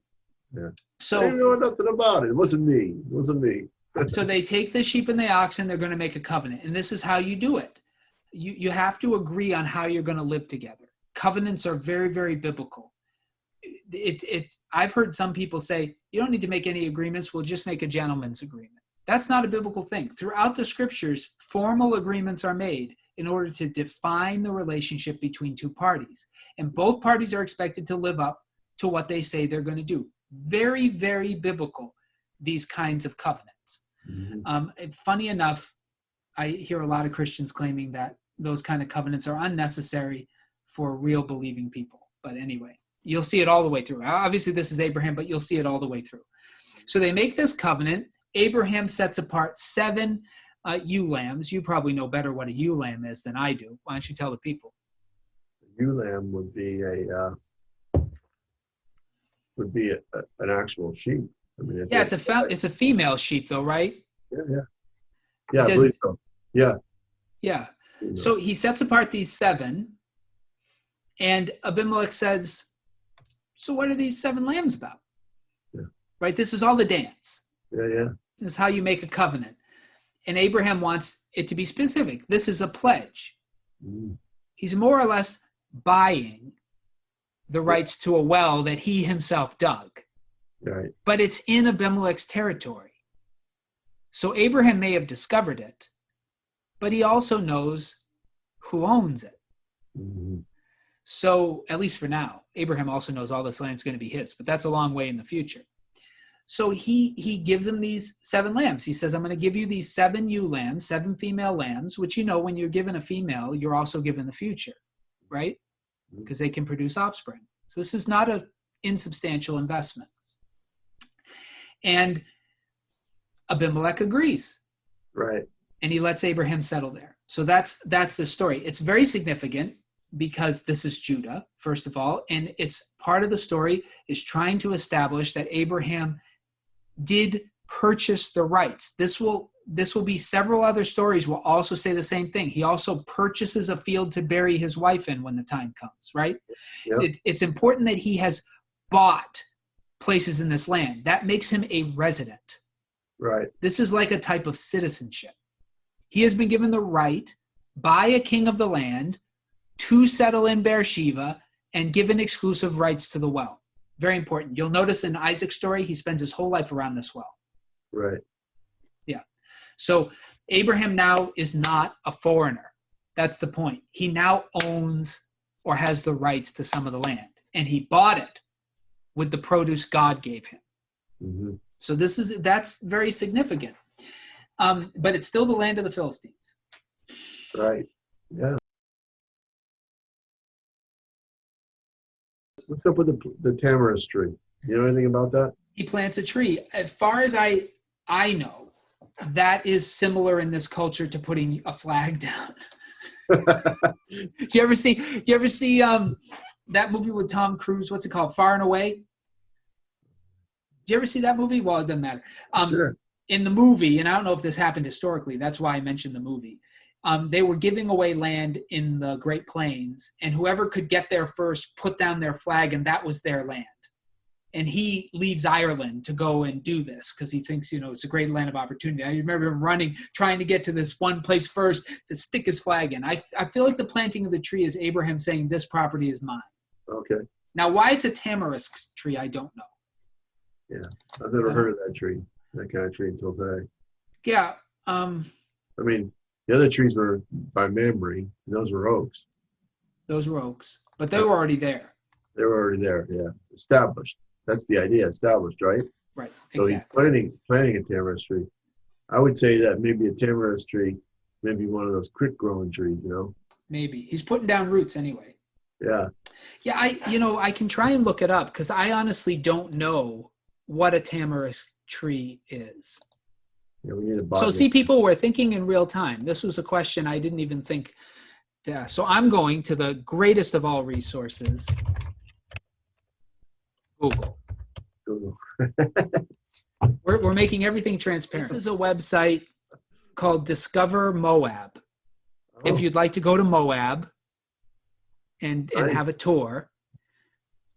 Yeah. So I didn't know nothing about it. It wasn't me. So they take the sheep and the oxen, they're going to make a covenant. And this is how you do it. You have to agree on how you're going to live together. Covenants are very, very biblical. I've heard some people say, you don't need to make any agreements. We'll just make a gentleman's agreement. That's not a biblical thing. Throughout the scriptures, formal agreements are made in order to define the relationship between two parties. And both parties are expected to live up to what they say they're going to do. Very, very biblical, these kinds of covenants. Funny enough, I hear a lot of Christians claiming that those kind of covenants are unnecessary for real believing people. But anyway, you'll see it all the way through. Obviously, this is Abraham, but you'll see it all the way through. So they make this covenant. Abraham sets apart 7 ewe lambs. You probably know better what a ewe lamb is than I do. Why don't you tell the people? A ewe lamb would be an actual sheep. I mean, yeah, it's a female sheep, though, right? Yeah, I believe so. Yeah. So he sets apart these 7, and Abimelech says, so what are these 7 lambs about? Yeah. Right? This is all the dance. Yeah. This is how you make a covenant. And Abraham wants it to be specific. This is a pledge. He's more or less buying the rights to a well that he himself dug. Right. But it's in Abimelech's territory. So Abraham may have discovered it, but he also knows who owns it. So, at least for now, Abraham also knows all this land is going to be his, but that's a long way in the future. So he gives him these 7 lambs. He says, I'm going to give you these 7 ewe lambs, 7 female lambs, which, when you're given a female, you're also given the future, right? Because they can produce offspring. So this is not an insubstantial investment. And Abimelech agrees. Right. And he lets Abraham settle there. So that's the story. It's very significant because this is Judah, first of all, and it's part of the story is trying to establish that Abraham did purchase the rights. This will be several other stories will also say the same thing. He also purchases a field to bury his wife in when the time comes, right? Yep. It's important that he has bought places in this land. That makes him a resident. Right. This is like a type of citizenship. He has been given the right by a king of the land to settle in Beersheba and given exclusive rights to the well. Very important. You'll notice in Isaac's story, he spends his whole life around this well. Right. Yeah. So Abraham now is not a foreigner. That's the point. He now owns or has the rights to some of the land, and he bought it with the produce God gave him. So that's very significant. But it's still the land of the Philistines. Right. Yeah. What's up with the tamarisk tree? You know anything about that? He plants a tree. As far as I know, that is similar in this culture to putting a flag down. Do you ever see that movie with Tom Cruise? What's it called? Far and Away? Do you ever see that movie? Well, it doesn't matter. Sure. In the movie, and I don't know if this happened historically, that's why I mentioned the movie. They were giving away land in the Great Plains, and whoever could get there first put down their flag, and that was their land. And he leaves Ireland to go and do this because he thinks, it's a great land of opportunity. I remember him running, trying to get to this one place first to stick his flag in. I feel like the planting of the tree is Abraham saying, this property is mine. Okay. Now, why it's a tamarisk tree, I don't know. Yeah. I've never heard of that kind of tree until today. Yeah. I mean, the other trees were by memory, and those were oaks. Those were oaks, but they were already there. They were already there, yeah. Established. That's the idea, established, right? Right, So exactly. he's planting a tamarisk tree. I would say that maybe a tamarisk tree, maybe one of those quick-growing trees, Maybe. He's putting down roots anyway. Yeah. Yeah, I can try and look it up because I honestly don't know what a tamarisk tree is. Yeah, we need a So botanist. see, people were thinking in real time. This was a question I didn't even think to ask. So I'm going to the greatest of all resources, Google. Google. We're making everything transparent. This is a website called Discover Moab. If you'd like to go to Moab and Nice. have a tour,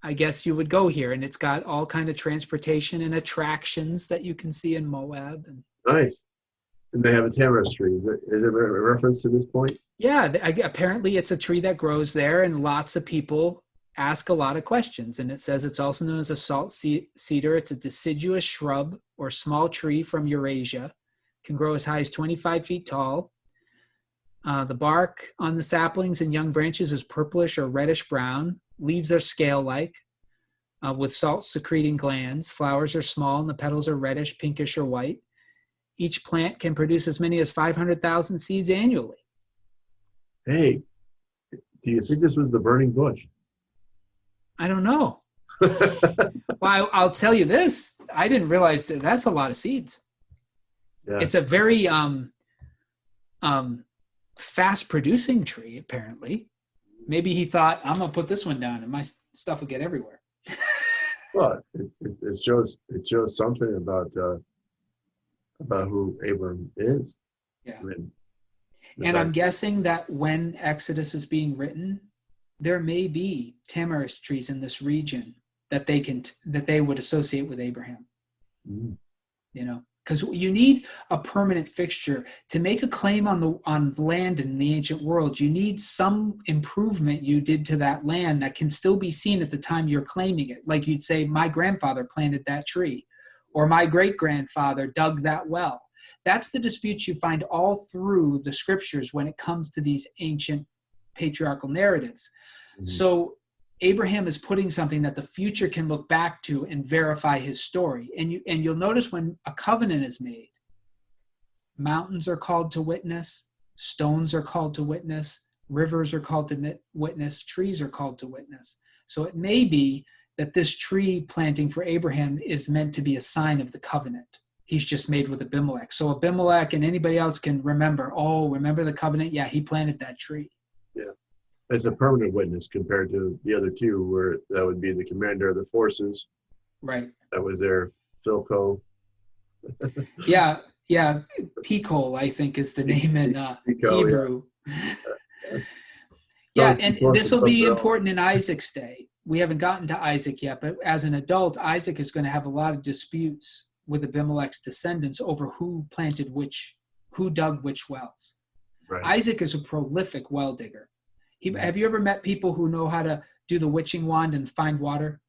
I guess you would go here. And it's got all kind of transportation and attractions that you can see in Moab. And Nice. And they have a tamarisk tree. Is it a reference to this point? yeah, apparently it's a tree that grows there, and lots of people ask a lot of questions. And it says it's also known as a salt cedar. It's a deciduous shrub or small tree from Eurasia. Can grow as high as 25 feet tall. The bark on the saplings and young branches is purplish or reddish brown. Leaves are scale-like with salt-secreting glands. Flowers are small, and the petals are reddish, pinkish, or white. Each plant can produce as many as 500,000 seeds annually. Hey, do you think this was the burning bush? I don't know. Well, I'll tell you this. I didn't realize that's a lot of seeds. Yeah. It's a very fast-producing tree, apparently. Maybe he thought, I'm going to put this one down, and my stuff will get everywhere. Well, it shows something about who Abram is. Yeah. I mean, And I'm guessing that when Exodus is being written, there may be tamarisk trees in this region that they would associate with Abraham. Mm. Because you need a permanent fixture to make a claim on land in the ancient world. You need some improvement you did to that land that can still be seen at the time you're claiming it. Like you'd say, my grandfather planted that tree, or my great-grandfather dug that well. That's the disputes you find all through the scriptures when it comes to these ancient patriarchal narratives. Mm-hmm. So Abraham is putting something that the future can look back to and verify his story. And you'll notice when a covenant is made, mountains are called to witness, stones are called to witness, rivers are called to witness, trees are called to witness. So it may be that this tree planting for Abraham is meant to be a sign of the covenant he's just made with Abimelek. So Abimelek and anybody else can remember the covenant? Yeah, he planted that tree. Yeah. As a permanent witness compared to the other two, where that would be the commander of the forces. Right. That was their Philco. Yeah. Picol, I think, is the name in Hebrew. Yeah, and this will be important in Isaac's day. We haven't gotten to Isaac yet, but as an adult, Isaac is going to have a lot of disputes with Abimelech's descendants over who dug which wells. Right. Isaac is a prolific well digger. Have you ever met people who know how to do the witching wand and find water?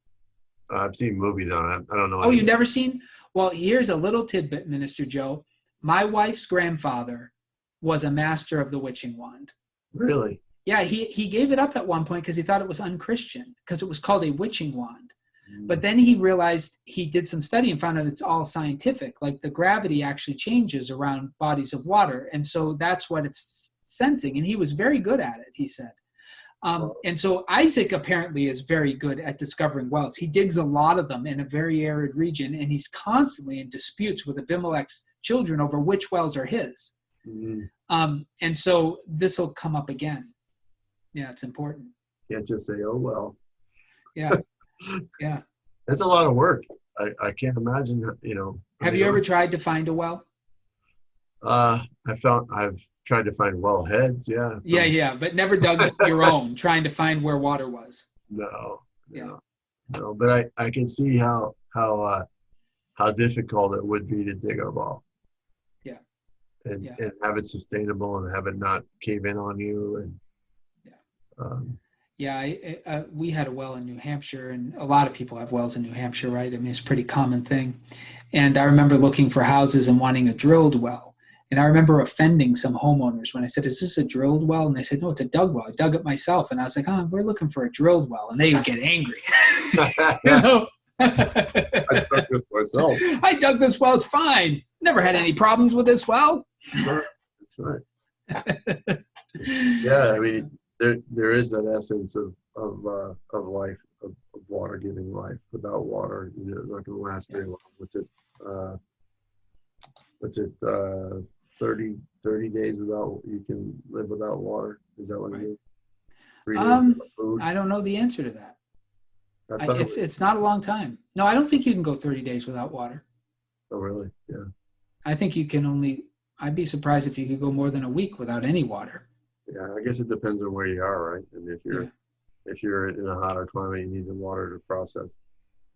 I've seen movies on it. I don't know. Oh, you've never seen? Well, here's a little tidbit, Minister Joe. My wife's grandfather was a master of the witching wand. Really? Yeah, he gave it up at one point because he thought it was unchristian because it was called a witching wand. But then he realized, he did some study and found out it's all scientific. Like the gravity actually changes around bodies of water. And so that's what it's sensing, and he was very good at it, he said. And so Isaac apparently is very good at discovering wells. He digs a lot of them in a very arid region, and he's constantly in disputes with Abimelech's children over which wells are his. And so this will come up again. Yeah, it's important. Can't just say, "Oh well." Yeah, yeah. That's a lot of work. I can't imagine. Have you ever tried to find a well? I've tried to find well heads. Yeah. Yeah, but never dug your own, trying to find where water was. No. Yeah. No, but I can see how difficult it would be to dig a well. Yeah. And have it sustainable and have it not cave in on you. And we had a well in New Hampshire, and a lot of people have wells in New Hampshire, right? I mean, it's a pretty common thing. And I remember looking for houses and wanting a drilled well. And I remember offending some homeowners when I said, "Is this a drilled well?" And they said, "No, it's a dug well. I dug it myself." And I was like, "Oh, we're looking for a drilled well." And they would get angry. I dug this myself. I dug this well. It's fine. Never had any problems with this well. That's right. Yeah, I mean, there is that essence of life, of water giving life. Without water, you're not going to last very long. What's it? 30 days without, you can live without water. Is that what it is? 3 days without food? I don't know the answer to that. It's It's not a long time. No, I don't think you can go 30 days without water. Oh, really? Yeah. I think you can I'd be surprised if you could go more than a week without any water. Yeah, I guess it depends on where you are, right? And if you're in a hotter climate, you need the water to process.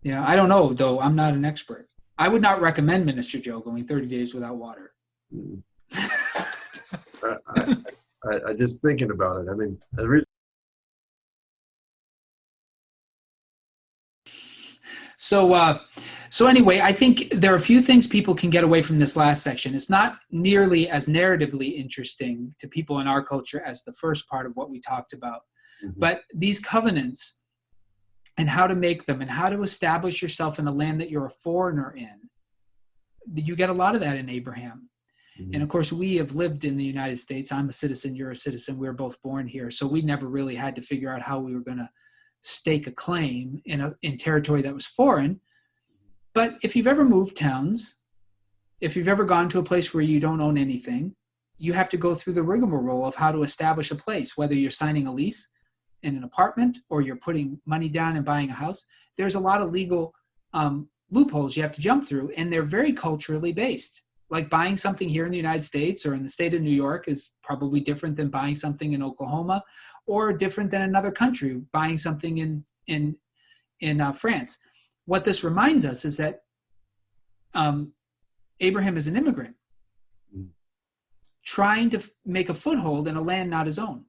Yeah, I don't know, though. I'm not an expert. I would not recommend, Minister Joe, going 30 days without water. I just thinking about it. I mean, So anyway, I think there are a few things people can get away from this last section. It's not nearly as narratively interesting to people in our culture as the first part of what we talked about. But these covenants and how to make them and how to establish yourself in a land that you're a foreigner in, you get a lot of that in Abraham. And of course, we have lived in the United States. I'm a citizen, you're a citizen. We were both born here. So we never really had to figure out how we were going to stake a claim in territory that was foreign. But if you've ever moved towns, if you've ever gone to a place where you don't own anything, you have to go through the rigmarole of how to establish a place, whether you're signing a lease in an apartment or you're putting money down and buying a house. There's a lot of legal loopholes you have to jump through, and they're very culturally based. Like buying something here in the United States or in the state of New York is probably different than buying something in Oklahoma, or different than another country, buying something in France. What this reminds us is that Abraham is an immigrant trying to make a foothold in a land not his own.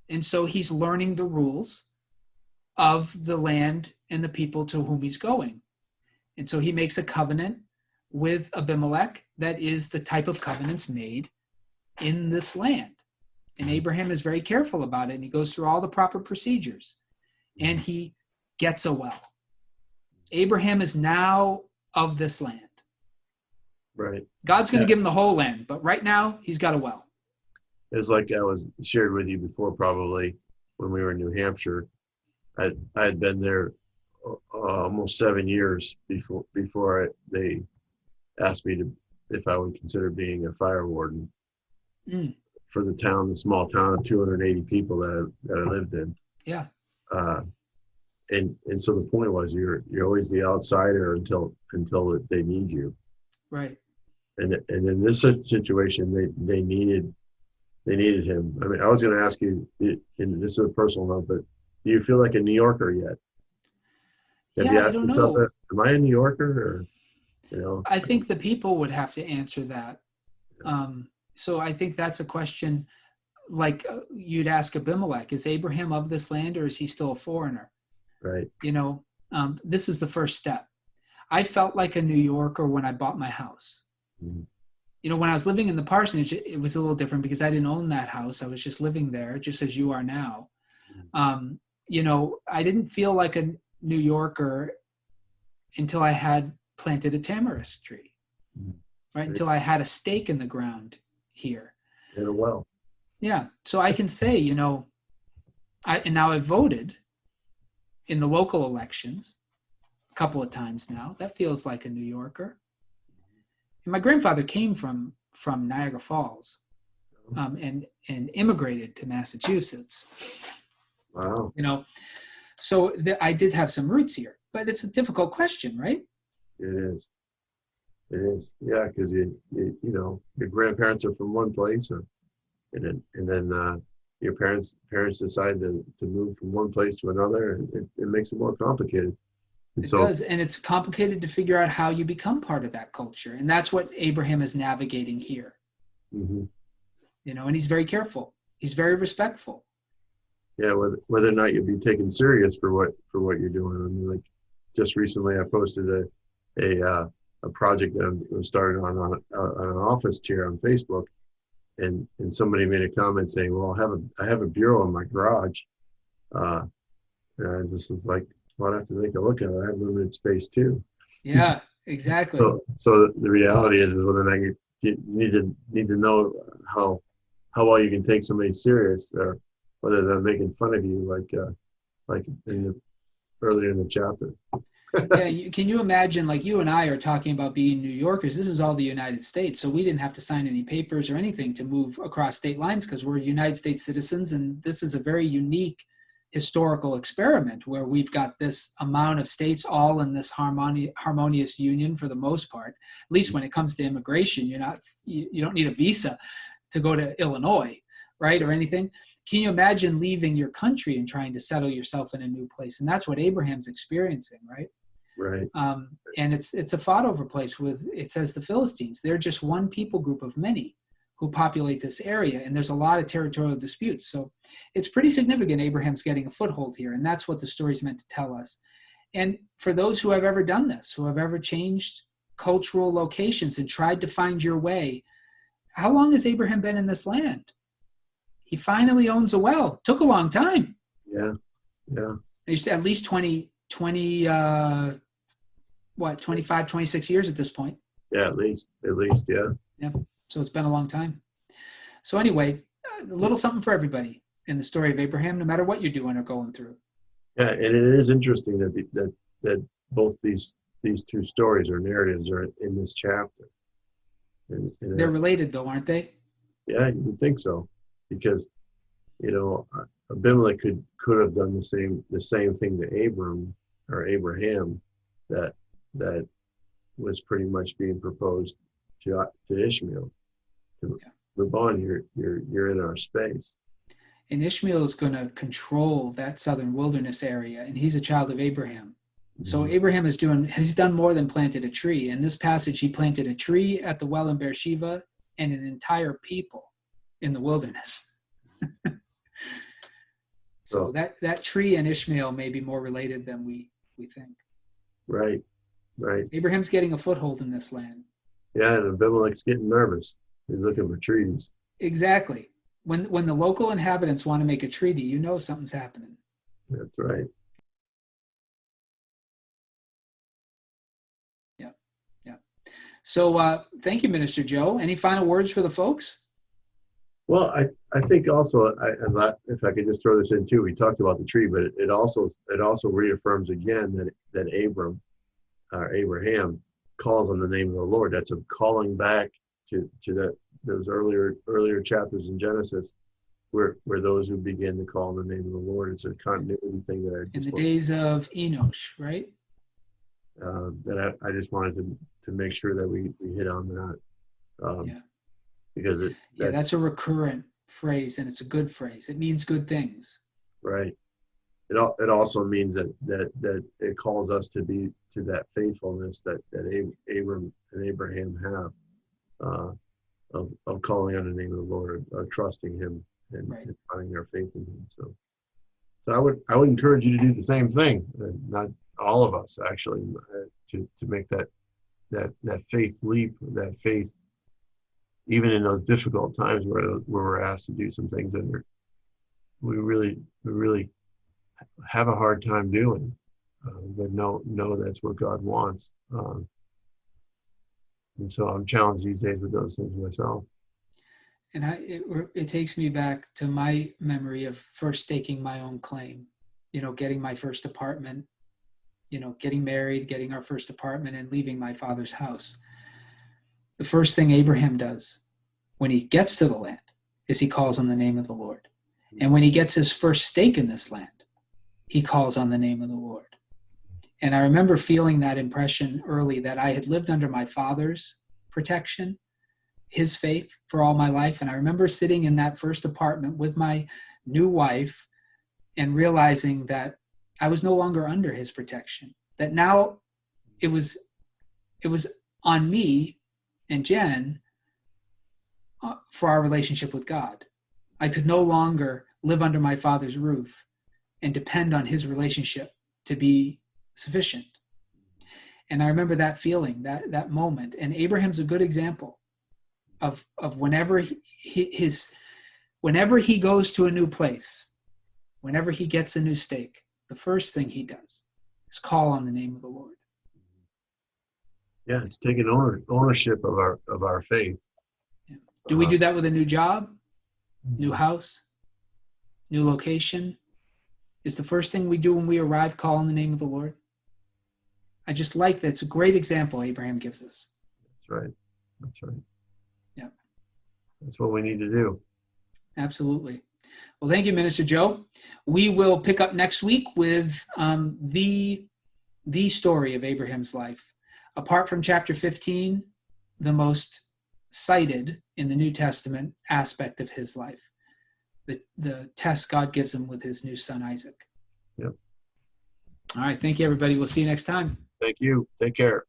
And so he's learning the rules of the land and the people to whom he's going. And so he makes a covenant with Abimelech that is the type of covenants made in this land. And Abraham is very careful about it, and he goes through all the proper procedures, and he gets a well. Abraham is now of this land. Right. God's going to give him the whole land, but right now he's got a well. It was like I was shared with you before, probably when we were in New Hampshire. I had been there almost 7 years before they asked me if I would consider being a fire warden for the small town of 280 people that I lived in. Yeah. And so the point was, you're always the outsider until they need you. Right. And in this situation, they needed him. I mean, I was going to ask you, and this is a personal note, but do you feel like a New Yorker yet? I don't know. Am I a New Yorker? Or, I think the people would have to answer that. So I think that's a question like you'd ask Abimelech, is Abraham of this land or is he still a foreigner? Right. This is the first step. I felt like a New Yorker when I bought my house. Mm-hmm. When I was living in the parsonage, it was a little different because I didn't own that house. I was just living there, just as you are now. Mm-hmm. I didn't feel like a New Yorker until I had planted a tamarisk tree, right? Until I had a stake in the ground here. And a well. Yeah. So I can say, and now I've voted in the local elections a couple of times now. That feels like a New Yorker. And my grandfather came from Niagara Falls, and immigrated to Massachusetts. Wow. So I did have some roots here, but it's a difficult question, right? It is. It is. Yeah, because your grandparents are from one place, and then your parents decide to move from one place to another, and it makes it more complicated. And It so, does, and it's complicated to figure out how you become part of that culture, and that's what Abraham is navigating here. mhm. And he's very careful. He's very respectful. Yeah, whether or not you'll be taken serious for what you're doing. I mean, like just recently, I posted a project that I'm starting on an office chair on Facebook, and somebody made a comment saying, "Well, I have a bureau in my garage," and I just was like, "Well, I'd have to take a look at it. I have limited space too." Yeah, exactly. So the reality is whether or not you need to know how well you can take somebody serious, or whether they're making fun of you, like earlier in the chapter. Yeah, can you imagine, like, you and I are talking about being New Yorkers? This is all the United States, so we didn't have to sign any papers or anything to move across state lines because we're United States citizens, and this is a very unique historical experiment where we've got this amount of states all in this harmonious union for the most part. At least when it comes to immigration, you don't need a visa to go to Illinois, right, or anything. Can you imagine leaving your country and trying to settle yourself in a new place? And that's what Abraham's experiencing, right? Right. And it's a fought over place it says the Philistines. They're just one people group of many who populate this area, and there's a lot of territorial disputes. So it's pretty significant Abraham's getting a foothold here, and that's what the story's meant to tell us. And for those who have ever done this, who have ever changed cultural locations and tried to find your way, how long has Abraham been in this land? He finally owns a well. Took a long time. Yeah. Yeah. They said at least 20 25, 26 years at this point. Yeah, at least, yeah. Yeah. So it's been a long time. So anyway, a little something for everybody in the story of Abraham, no matter what you're doing or going through. Yeah, and it is interesting that both these two stories or narratives are in this chapter. And they're related though, aren't they? Yeah, you would think so, because Abimelek could have done the same thing to Abraham that was pretty much being proposed to Ishmael. Move on, you're in our space. And Ishmael is going to control that southern wilderness area, and he's a child of Abraham. So Abraham he's done more than planted a tree. In this passage, he planted a tree at the well in Beersheba and an entire people in the wilderness. So that tree and Ishmael may be more related than we think. Right. Abraham's getting a foothold in this land. Yeah, and Abimelek's getting nervous. He's looking for trees. Exactly. When the local inhabitants want to make a treaty, something's happening. That's right. Yeah. So thank you, Minister Joe. Any final words for the folks? Well, I think also, if I could just throw this in too, we talked about the tree, but it also reaffirms again that Abraham calls on the name of the Lord. That's a calling back to those earlier chapters in Genesis, where those who begin to call on the name of the Lord. It's a continuity thing in the days of Enosh, right? That I just wanted to make sure that we hit on that. Because that's a recurrent phrase, and it's a good phrase. It means good things. Right. It also means that it calls us to that faithfulness that Abram and Abraham have, of calling on the name of the Lord, of trusting Him, and finding our faith in Him. So I would encourage you to do the same thing. Not all of us actually, to make that faith leap, that faith, even in those difficult times where we're asked to do some things that we really have a hard time doing, but know that's what God wants. And so I'm challenged these days with those things myself. it takes me back to my memory of first staking my own claim, getting my first apartment, getting married, getting our first apartment, and leaving my father's house. The first thing Abraham does when he gets to the land is he calls on the name of the Lord. And when he gets his first stake in this land, he calls on the name of the Lord. And I remember feeling that impression early, that I had lived under my father's protection, his faith, for all my life. And I remember sitting in that first apartment with my new wife and realizing that I was no longer under his protection, that now it was on me and Jen for our relationship with God. I could no longer live under my father's roof and depend on his relationship to be sufficient. And I remember that feeling, that moment. And Abraham's a good example of whenever whenever he goes to a new place, whenever he gets a new stake, the first thing he does is call on the name of the Lord. Yeah, it's taking ownership of our faith. Yeah. Do we do that with a new job, new house, new location? Is the first thing we do when we arrive call on the name of the Lord? I just like that. It's a great example Abraham gives us. That's right. That's right. Yeah. That's what we need to do. Absolutely. Well, thank you, Minister Joe. We will pick up next week with the story of Abraham's life. Apart from chapter 15, the most cited in the New Testament aspect of his life, the test God gives him with his new son, Isaac. Yep. All right. Thank you, everybody. We'll see you next time. Thank you. Take care.